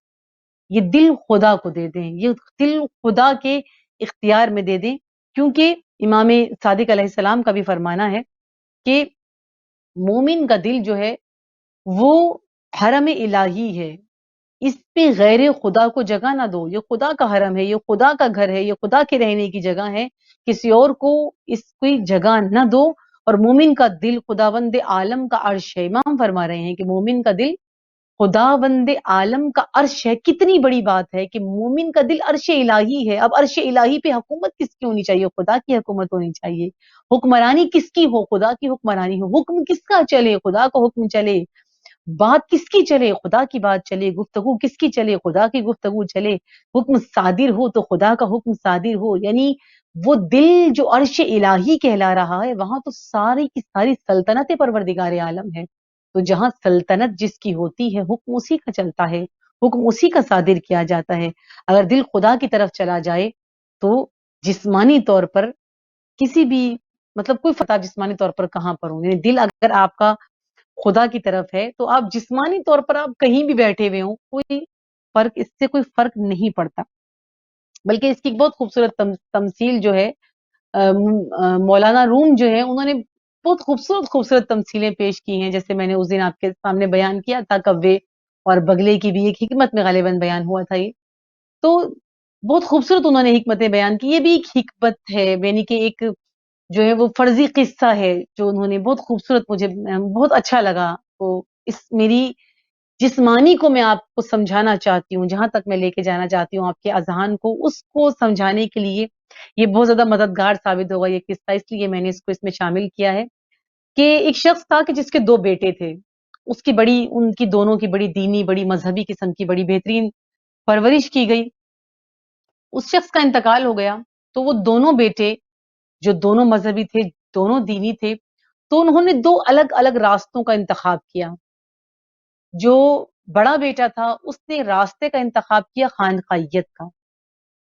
یہ دل خدا کو دے دیں، یہ دل خدا کے اختیار میں دے دیں، کیونکہ امام صادق علیہ السلام کا بھی فرمانا ہے کہ مومن کا دل جو ہے وہ حرم الہی ہے، اس پہ غیر خدا کو جگہ نہ دو، یہ خدا کا حرم ہے، یہ خدا کا گھر ہے، یہ خدا کے رہنے کی جگہ ہے، کسی اور کو اس کی جگہ نہ دو۔ اور مومن کا دل خداوند عالم کا عرش ہے، امام فرما رہے ہیں کہ مومن کا دل خداوند عالم کا عرش ہے۔ کتنی بڑی بات ہے کہ مومن کا دل عرش الہی ہے۔ اب عرش الہی پہ حکومت کس کی ہونی چاہیے؟ خدا کی حکومت ہونی چاہیے۔ حکمرانی کس کی ہو؟ خدا کی حکمرانی ہو۔ حکم کس کا چلے؟ خدا کا حکم چلے۔ بات کس کی چلے؟ خدا کی بات چلے۔ گفتگو کس کی چلے؟ خدا کی گفتگو چلے۔ حکم صادر ہو تو خدا کا حکم صادر ہو، یعنی وہ دل جو عرش الہی کہلا رہا ہے، وہاں تو ساری کی ساری سلطنت پروردگار عالم ہے۔ تو جہاں سلطنت جس کی ہوتی ہے، حکم اسی کا چلتا ہے، حکم اسی کا صادر کیا جاتا ہے۔ اگر دل خدا کی طرف چلا جائے تو جسمانی طور پر کسی بھی مطلب کوئی فتح جسمانی طور پر کہاں پر ہوں، یعنی دل اگر آپ کا خدا کی طرف ہے تو آپ جسمانی طور پر آپ کہیں بھی بیٹھے ہوئے ہوں، کوئی فرق اس سے کوئی فرق نہیں پڑتا۔ بلکہ اس کی ایک بہت خوبصورت تمثیل جو ہے مولانا روم جو ہے انہوں نے بہت خوبصورت تمثیلیں پیش کی ہیں، جیسے میں نے اس دن آپ کے سامنے بیان کیا تھا کوے اور بگلے کی بھی ایک حکمت میں غالباً بیان ہوا تھا یہ، تو بہت خوبصورت انہوں نے حکمتیں بیان کی۔ یہ بھی ایک حکمت ہے، یعنی کہ ایک جو ہے وہ فرضی قصہ ہے جو انہوں نے بہت خوبصورت، مجھے بہت اچھا لگا۔ تو اس میری جسمانی کو میں آپ کو سمجھانا چاہتی ہوں، جہاں تک میں لے کے جانا چاہتی ہوں آپ کے اذہان کو، اس کو سمجھانے کے لیے یہ بہت زیادہ مددگار ثابت ہوگا یہ قصہ، اس لیے میں نے اس کو اس میں شامل کیا ہے کہ ایک شخص تھا کہ جس کے 2 بیٹے تھے، ان کی دونوں کی بڑی دینی، بڑی مذہبی قسم کی بڑی بہترین پرورش کی گئی۔ اس شخص کا انتقال ہو گیا تو وہ دونوں بیٹے جو دونوں مذہبی تھے، دونوں دینی تھے، تو انہوں نے 2 الگ الگ راستوں کا انتخاب کیا۔ جو بڑا بیٹا تھا اس نے راستے کا انتخاب کیا خانقاہیت کا،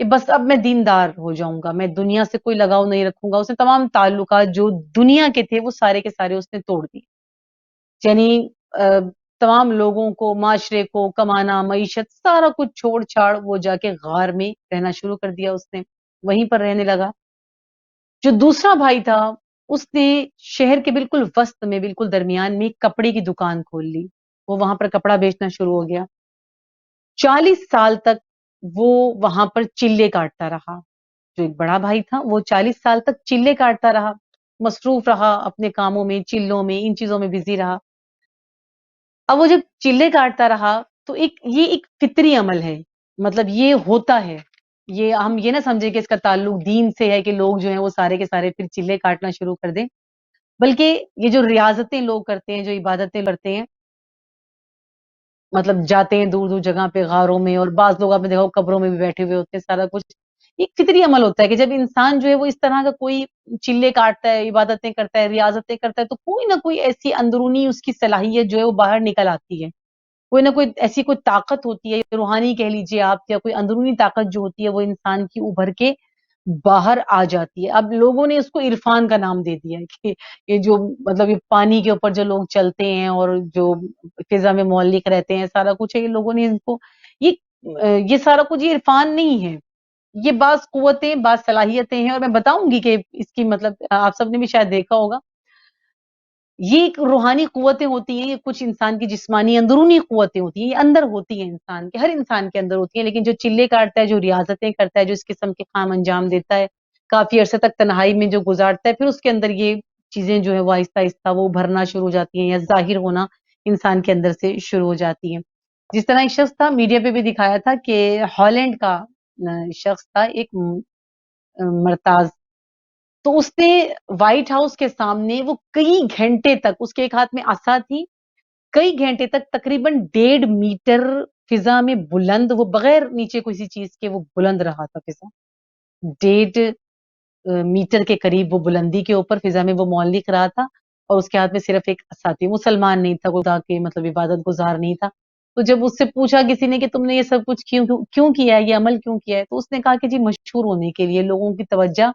کہ بس اب میں دیندار ہو جاؤں گا، میں دنیا سے کوئی لگاؤ نہیں رکھوں گا۔ اس نے تمام تعلقات جو دنیا کے تھے وہ سارے کے سارے اس نے توڑ دیے، یعنی تمام لوگوں کو، معاشرے کو، کمانا، معیشت، سارا کچھ چھوڑ چھاڑ وہ جا کے غار میں رہنا شروع کر دیا، اس نے وہیں پر رہنے لگا۔ جو دوسرا بھائی تھا اس نے شہر کے بالکل وسط میں، بالکل درمیان میں ایک کپڑے کی دکان کھول لی، وہ وہاں پر کپڑا بیچنا شروع ہو گیا۔ 40 سال تک وہ وہاں پر چلے کاٹتا رہا۔ جو ایک بڑا بھائی تھا وہ 40 سال تک چلے کاٹتا رہا، مصروف رہا اپنے کاموں میں، چلوں میں، ان چیزوں میں بزی رہا۔ اب وہ جب چلے کاٹتا رہا تو یہ ایک فطری عمل ہے، مطلب یہ ہوتا ہے، یہ ہم یہ نہ سمجھیں کہ اس کا تعلق دین سے ہے کہ لوگ جو ہیں وہ سارے کے سارے پھر چلے کاٹنا شروع کر دیں، بلکہ یہ جو ریاضتیں لوگ کرتے ہیں، جو عبادتیں کرتے ہیں، مطلب جاتے ہیں دور دور جگہ پہ غاروں میں، اور بعض لوگ آپ نے دیکھا قبروں میں بھی بیٹھے ہوئے ہوتے ہیں، سارا کچھ ایک فطری عمل ہوتا ہے کہ جب انسان جو ہے وہ اس طرح کا کوئی چلے کاٹتا ہے، عبادتیں کرتا ہے، ریاضتیں کرتا ہے، تو کوئی نہ کوئی ایسی اندرونی اس کی صلاحیت جو ہے وہ باہر نکل آتی ہے، کوئی نہ کوئی ایسی کوئی طاقت ہوتی ہے، روحانی کہہ لیجیے آپ، یا کوئی اندرونی طاقت جو ہوتی ہے وہ انسان کی ابھر کے باہر آ جاتی ہے۔ اب لوگوں نے اس کو عرفان کا نام دے دیا ہے کہ یہ جو مطلب یہ پانی کے اوپر جو لوگ چلتے ہیں اور جو فضا میں معلق رہتے ہیں، سارا کچھ ہے، یہ لوگوں نے ان کو یہ سارا کچھ یہ عرفان نہیں ہے، یہ بعض قوتیں، بعض صلاحیتیں ہیں، اور میں بتاؤں گی کہ اس کی مطلب آپ سب نے بھی شاید دیکھا ہوگا، یہ ایک روحانی قوتیں ہوتی ہیں، یہ کچھ انسان کی جسمانی اندرونی قوتیں ہوتی ہیں، یہ اندر ہوتی ہیں انسان کے، ہر انسان کے اندر ہوتی ہیں، لیکن جو چلے کاٹتا ہے، جو ریاضتیں کرتا ہے، جو اس قسم کے کام انجام دیتا ہے، کافی عرصے تک تنہائی میں جو گزارتا ہے، پھر اس کے اندر یہ چیزیں جو ہے وہ آہستہ آہستہ وہ بھرنا شروع ہو جاتی ہیں، یا ظاہر ہونا انسان کے اندر سے شروع ہو جاتی ہیں۔ جس طرح ایک شخص تھا، میڈیا پہ بھی دکھایا تھا کہ ہالینڈ کا شخص تھا، ایک مرتاز، تو اس نے وائٹ ہاؤس کے سامنے وہ کئی گھنٹے تک، اس کے ایک ہاتھ میں عصا تھی، کئی گھنٹے تک تقریباً 1.5 میٹر فضا میں بلند، وہ بغیر نیچے کسی چیز کے وہ بلند رہا تھا، فضا 1.5 میٹر کے قریب وہ بلندی کے اوپر فضا میں وہ معلق رہا تھا، اور اس کے ہاتھ میں صرف ایک عصا تھی۔ مسلمان نہیں تھا، خدا کے مطلب عبادت گزار نہیں تھا۔ تو جب اس سے پوچھا کسی نے کہ تم نے یہ سب کچھ کیوں کیا ہے، یہ عمل کیوں کیا ہے، تو اس نے کہا کہ جی مشہور ہونے کے لیے، لوگوں کی توجہ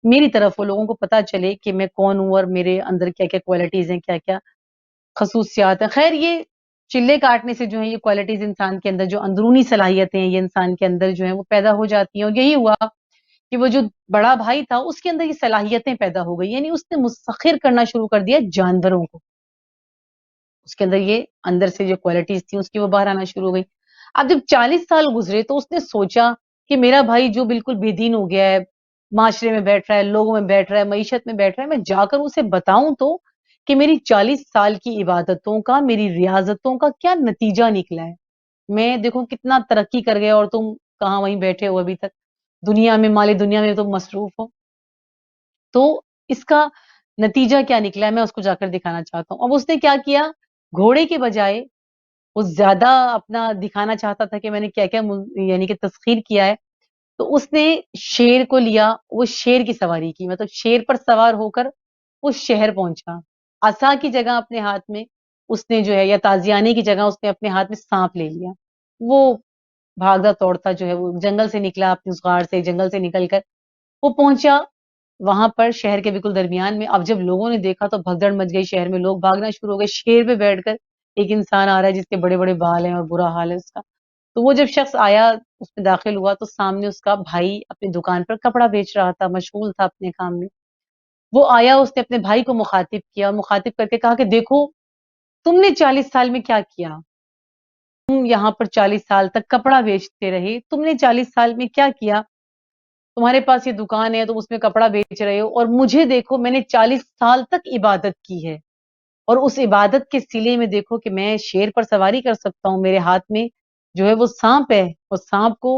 میری طرف ہو، لوگوں کو پتا چلے کہ میں کون ہوں اور میرے اندر کیا کیا کوالٹیز ہیں، کیا کیا خصوصیات ہیں۔ خیر یہ چلے کاٹنے سے جو ہے یہ کوالٹیز انسان کے اندر جو اندرونی صلاحیتیں ہیں یہ انسان کے اندر جو ہیں وہ پیدا ہو جاتی ہیں، اور یہی ہوا کہ وہ جو بڑا بھائی تھا اس کے اندر یہ صلاحیتیں پیدا ہو گئی، یعنی اس نے مسخر کرنا شروع کر دیا جانوروں کو، اس کے اندر یہ اندر سے جو کوالٹیز تھیں اس کی وہ باہر آنا شروع ہو گئی۔ اب جب 40 سال گزرے تو اس نے سوچا کہ میرا بھائی جو بالکل بے دین ہو گیا ہے، معاشرے میں بیٹھ رہا ہے، لوگوں میں بیٹھ رہا ہے، معیشت میں بیٹھ رہا ہے، میں جا کر اسے بتاؤں تو کہ میری 40 سال کی عبادتوں کا، میری ریاضتوں کا کیا نتیجہ نکلا ہے۔ میں دیکھو کتنا ترقی کر گیا اور تم کہاں وہیں بیٹھے ہو ابھی تک، دنیا میں، مال دنیا میں تم مصروف ہو۔ تو اس کا نتیجہ کیا نکلا ہے میں اس کو جا کر دکھانا چاہتا ہوں۔ اب اس نے کیا کیا، گھوڑے کے بجائے وہ زیادہ اپنا دکھانا چاہتا تھا کہ میں نے کیا کیا یعنی کہ تسخیر کیا ہے، تو اس نے شیر کو لیا، وہ شیر کی سواری کی، مطلب شیر پر سوار ہو کر اس شہر پہنچا، عصا کی جگہ اپنے ہاتھ میں اس نے جو ہے، یا تازیانے کی جگہ اس نے اپنے ہاتھ میں سانپ لے لیا۔ وہ بھاگتا توڑتا جو ہے وہ جنگل سے نکلا، اپنے اس غار سے، جنگل سے نکل کر وہ پہنچا وہاں پر شہر کے بالکل درمیان میں۔ اب جب لوگوں نے دیکھا تو بھگدڑ مچ گئی شہر میں، لوگ بھاگنا شروع ہو گئے، شیر پہ بیٹھ کر ایک انسان آ رہا ہے جس کے بڑے بڑے بال ہیں اور برا حال ہے اس کا۔ تو وہ جب شخص آیا اس میں داخل ہوا تو سامنے اس کا بھائی اپنی دکان پر کپڑا بیچ رہا تھا، مشغول تھا اپنے کام میں۔ وہ آیا، اس نے اپنے بھائی کو مخاطب کیا، مخاطب کر کے کہا کہ دیکھو تم نے 40 سال میں کیا کیا، تم یہاں پر 40 سال تک کپڑا بیچتے رہے، تم نے 40 سال میں کیا کیا، تمہارے پاس یہ دکان ہے، تم اس میں کپڑا بیچ رہے ہو، اور مجھے دیکھو میں نے 40 سال تک عبادت کی ہے، اور اس عبادت کے صلے میں دیکھو کہ میں شیر پر سواری کر سکتا ہوں، میرے ہاتھ میں جو ہے وہ سانپ ہے، اور سانپ کو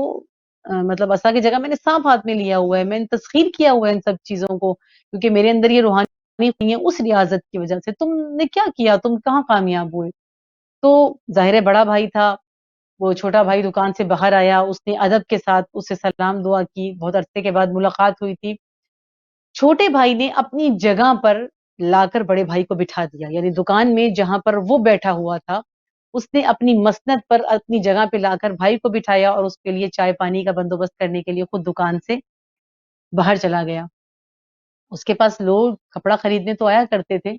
مطلب عصا کی جگہ میں نے سانپ ہاتھ میں لیا ہوا ہے، میں نے تسخیر کیا ہوا ہے ان سب چیزوں کو، کیونکہ میرے اندر یہ روحانی ہوئی ہیں اس ریاضت کی وجہ سے۔ تم نے کیا کیا، تم کہاں کامیاب ہوئے؟ تو ظاہر ہے بڑا بھائی تھا، وہ چھوٹا بھائی دکان سے باہر آیا، اس نے ادب کے ساتھ اسے سلام دعا کی، بہت عرصے کے بعد ملاقات ہوئی تھی۔ چھوٹے بھائی نے اپنی جگہ پر لا کر بڑے بھائی کو بٹھا دیا، یعنی دکان میں جہاں پر وہ بیٹھا ہوا تھا اس نے اپنی مسند پر اپنی جگہ پہ لا کر بھائی کو بٹھایا، اور اس کے لیے چائے پانی کا بندوبست کرنے کے لیے خود دکان سے باہر چلا گیا۔ اس کے پاس لوگ کپڑا خریدنے تو آیا کرتے تھے،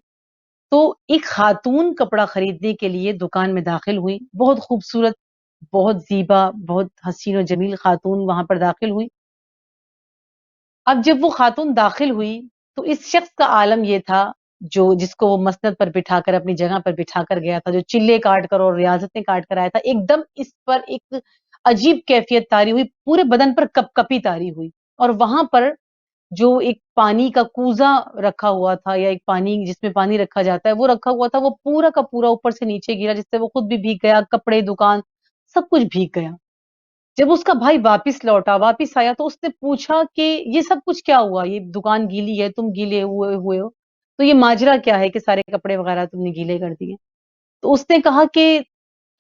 تو ایک خاتون کپڑا خریدنے کے لیے دکان میں داخل ہوئی، بہت خوبصورت، بہت زیبا، بہت حسین و جمیل خاتون وہاں پر داخل ہوئی۔ اب جب وہ خاتون داخل ہوئی تو اس شخص کا عالم یہ تھا، جو جس کو وہ مسند پر بٹھا کر اپنی جگہ پر بٹھا کر گیا تھا، جو چلے کاٹ کر اور ریاضتیں کاٹ کر آیا تھا، ایک دم اس پر ایک عجیب کیفیت طاری ہوئی، پورے بدن پر کپ کپی طاری ہوئی، اور وہاں پر جو ایک پانی کا کوزہ رکھا ہوا تھا، یا ایک پانی جس میں پانی رکھا جاتا ہے وہ رکھا ہوا تھا، وہ پورا کا پورا اوپر سے نیچے گرا، جس سے وہ خود بھی بھیگ گیا، کپڑے، دکان، سب کچھ بھیگ گیا۔ جب اس کا بھائی واپس لوٹا، واپس آیا تو اس نے پوچھا کہ یہ سب کچھ کیا ہوا، یہ دکان گیلی ہے، تم گیلے ہوئے ہو، تو یہ ماجرا کیا ہے کہ سارے کپڑے وغیرہ تم نے گیلے کر دیے؟ تو اس نے کہا کہ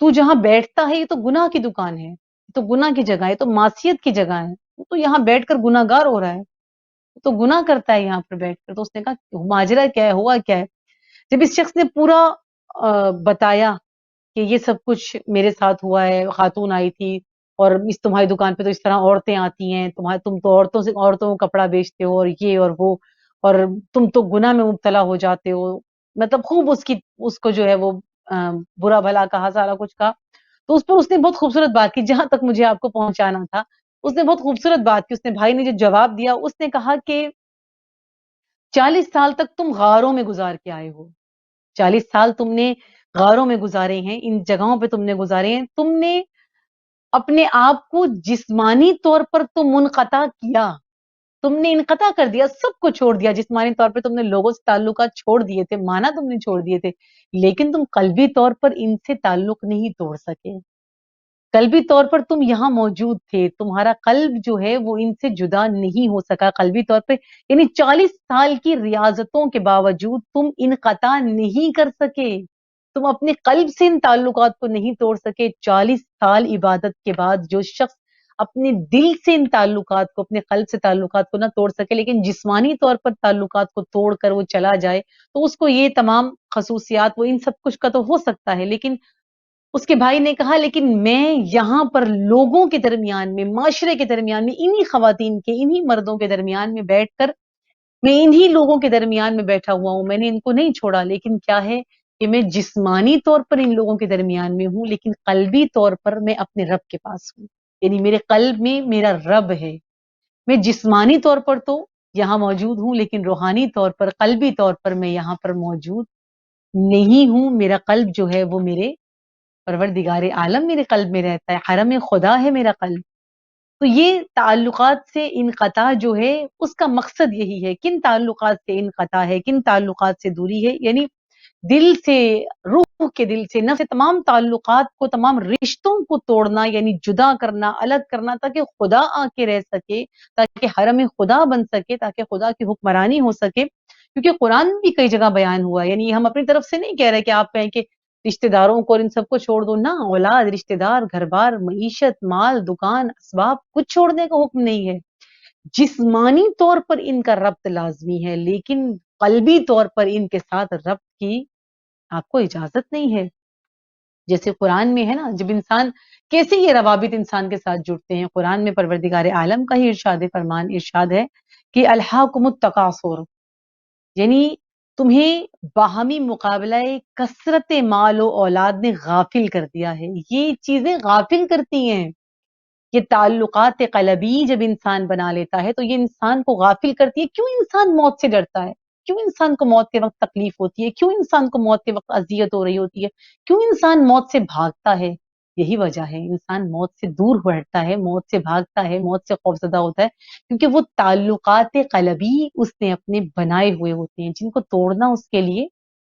تو جہاں بیٹھتا ہے یہ تو گناہ کی دکان ہے، یہ تو گناہ کی جگہ ہے، یہ تو معصیت کی جگہ ہے، وہ تو یہاں بیٹھ کر گناہ گار ہو رہا ہے، وہ تو گناہ کرتا ہے یہاں پر بیٹھ کر۔ تو اس نے کہا ماجرا کیا ہے، ہوا کیا ہے؟ جب اس شخص نے پورا بتایا کہ یہ سب کچھ میرے ساتھ ہوا ہے، خاتون آئی تھی، اور اس تمہاری دکان پہ تو اس طرح عورتیں آتی ہیں، تم تو عورتوں کو کپڑا بیچتے ہو، اور یہ اور وہ، اور تم تو گناہ میں مبتلا ہو جاتے ہو، مطلب خوب اس کو جو ہے وہ برا بھلا کہا، سارا کچھ کہا۔ تو اس پر اس نے بہت خوبصورت بات کی، جہاں تک مجھے آپ کو پہنچانا تھا، اس نے بہت خوبصورت بات کی۔ اس نے بھائی نے جو جواب دیا، اس نے کہا کہ 40 سال تک تم غاروں میں گزار کے آئے ہو، 40 سال تم نے غاروں میں گزارے ہیں، ان جگہوں پہ تم نے گزارے ہیں، تم نے اپنے آپ کو جسمانی طور پر تو منقطع کیا، تم نے انقطع کر دیا، سب کو چھوڑ دیا، جسمانی طور پہ تم نے لوگوں سے تعلقات چھوڑ دیے تھے، مانا تم نے چھوڑ دیے تھے، لیکن تم قلبی طور پر ان سے تعلق نہیں توڑ سکے، قلبی طور پر تم یہاں موجود تھے، تمہارا قلب جو ہے وہ ان سے جدا نہیں ہو سکا قلبی طور پہ، یعنی 40 سال کی ریاضتوں کے باوجود تم انقطاع نہیں کر سکے، تم اپنے قلب سے ان تعلقات کو نہیں توڑ سکے۔ 40 سال عبادت کے بعد جو شخص اپنے دل سے ان تعلقات کو، اپنے قلب سے تعلقات کو نہ توڑ سکے، لیکن جسمانی طور پر تعلقات کو توڑ کر وہ چلا جائے، تو اس کو یہ تمام خصوصیات، وہ ان سب کچھ کا تو ہو سکتا ہے، لیکن اس کے بھائی نے کہا لیکن میں یہاں پر لوگوں کے درمیان میں، معاشرے کے درمیان میں، انہی خواتین کے، انہی مردوں کے درمیان میں بیٹھ کر میں انہی لوگوں کے درمیان میں بیٹھا ہوا ہوں، میں نے ان کو نہیں چھوڑا، لیکن کیا ہے کہ میں جسمانی طور پر ان لوگوں کے درمیان میں ہوں، لیکن قلبی طور پر میں اپنے رب کے پاس ہوں، یعنی میرے قلب میں میرا رب ہے۔ میں جسمانی طور پر تو یہاں موجود ہوں، لیکن روحانی طور پر، قلبی طور پر میں یہاں پر موجود نہیں ہوں۔ میرا قلب جو ہے وہ میرے پروردگار عالم میرے قلب میں رہتا ہے، حرم خدا ہے میرا قلب۔ تو یہ تعلقات سے انقطاع جو ہے اس کا مقصد یہی ہے۔ کن تعلقات سے انقطاع ہے، کن تعلقات سے دوری ہے، یعنی دل سے، روح کے دل سے، نفس سے تمام تعلقات کو، تمام رشتوں کو توڑنا، یعنی جدا کرنا، الگ کرنا، تاکہ خدا آ کے رہ سکے، تاکہ حرم خدا بن سکے، تاکہ خدا کی حکمرانی ہو سکے۔ کیونکہ قرآن بھی کئی جگہ بیان ہوا ہے، یعنی ہم اپنی طرف سے نہیں کہہ رہے کہ آپ کہیں کہ رشتہ داروں کو اور ان سب کو چھوڑ دو، نہ، اولاد، رشتہ دار، گھر بار، معیشت، مال، دکان، اسباب، کچھ چھوڑنے کا حکم نہیں ہے۔ جسمانی طور پر ان کا ربط لازمی ہے، لیکن قلبی طور پر ان کے ساتھ ربط کی آپ کو اجازت نہیں ہے۔ جیسے قرآن میں ہے نا، جب انسان کیسے یہ روابط انسان کے ساتھ جڑتے ہیں، قرآن میں پروردگار عالم کا ہی ارشاد فرمان ارشاد ہے کہ الہاکم التکاثر، یعنی تمہیں باہمی مقابلہ کثرت مال و اولاد نے غافل کر دیا ہے۔ یہ چیزیں غافل کرتی ہیں۔ یہ تعلقات قلبی جب انسان بنا لیتا ہے تو یہ انسان کو غافل کرتی ہے۔ کیوں انسان موت سے ڈرتا ہے؟ کیوں انسان کو موت کے وقت تکلیف ہوتی ہے؟ کیوں انسان کو موت کے وقت اذیت ہو رہی ہوتی ہے؟ کیوں انسان موت سے بھاگتا ہے؟ یہی وجہ ہے، انسان موت سے دور ہٹتا ہے، موت سے بھاگتا ہے، موت سے خوفزدہ ہوتا ہے، کیونکہ وہ تعلقات قلبی اس نے اپنے بنائے ہوئے ہوتے ہیں، جن کو توڑنا اس کے لیے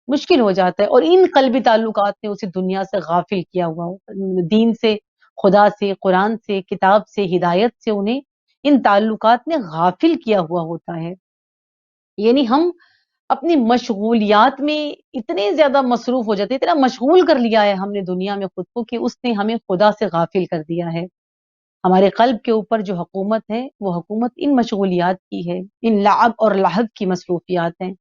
مشکل ہو جاتا ہے۔ اور ان قلبی تعلقات نے اسے دنیا سے غافل کیا ہوا ہوتا ہے، دین سے، خدا سے، قرآن سے، کتاب سے، ہدایت سے انہیں ان تعلقات نے غافل کیا ہوا ہوتا ہے۔ یعنی ہم اپنی مشغولیات میں اتنے زیادہ مصروف ہو جاتے ہیں، اتنا مشغول کر لیا ہے ہم نے دنیا میں خود کو، کہ اس نے ہمیں خدا سے غافل کر دیا ہے۔ ہمارے قلب کے اوپر جو حکومت ہے، وہ حکومت ان مشغولیات کی ہے، ان لعب اور لہو کی مصروفیات ہیں۔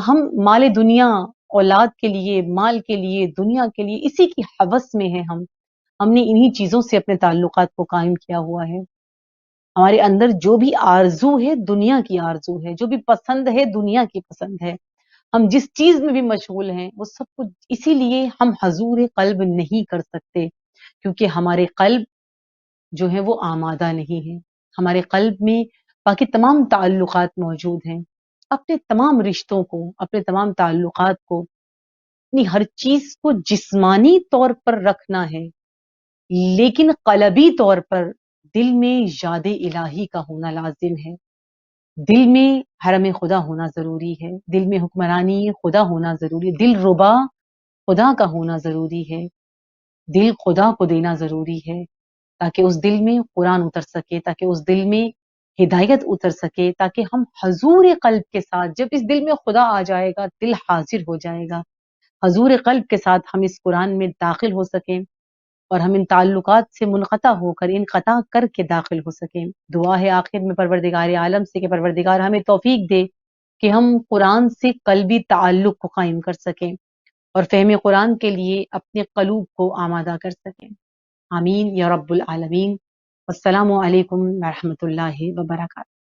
ہم مال دنیا، اولاد کے لیے، مال کے لیے، دنیا کے لیے، اسی کی ہوس میں ہیں ہم نے انہی چیزوں سے اپنے تعلقات کو قائم کیا ہوا ہے۔ ہمارے اندر جو بھی آرزو ہے دنیا کی آرزو ہے، جو بھی پسند ہے دنیا کی پسند ہے۔ ہم جس چیز میں بھی مشغول ہیں وہ سب کچھ اسی لیے ہم حضور قلب نہیں کر سکتے، کیونکہ ہمارے قلب جو ہے وہ آمادہ نہیں ہے۔ ہمارے قلب میں باقی تمام تعلقات موجود ہیں۔ اپنے تمام رشتوں کو، اپنے تمام تعلقات کو، اپنی ہر چیز کو جسمانی طور پر رکھنا ہے، لیکن قلبی طور پر دل میں یاد الہی کا ہونا لازم ہے۔ دل میں حرم خدا ہونا ضروری ہے، دل میں حکمرانی خدا ہونا ضروری ہے، دل ربا خدا کا ہونا ضروری ہے، دل خدا کو دینا ضروری ہے، تاکہ اس دل میں قرآن اتر سکے، تاکہ اس دل میں ہدایت اتر سکے، تاکہ ہم حضور قلب کے ساتھ، جب اس دل میں خدا آ جائے گا دل حاضر ہو جائے گا، حضور قلب کے ساتھ ہم اس قرآن میں داخل ہو سکیں اور ہم ان تعلقات سے منقطع ہو کر، انقطاع کر کے داخل ہو سکیں۔ دعا ہے آخر میں پروردگار عالم سے کہ پروردگار ہمیں توفیق دے کہ ہم قرآن سے قلبی تعلق کو قائم کر سکیں اور فہم قرآن کے لیے اپنے قلوب کو آمادہ کر سکیں۔ آمین یا رب العالمین۔ السلام علیکم ورحمۃ اللہ وبرکاتہ۔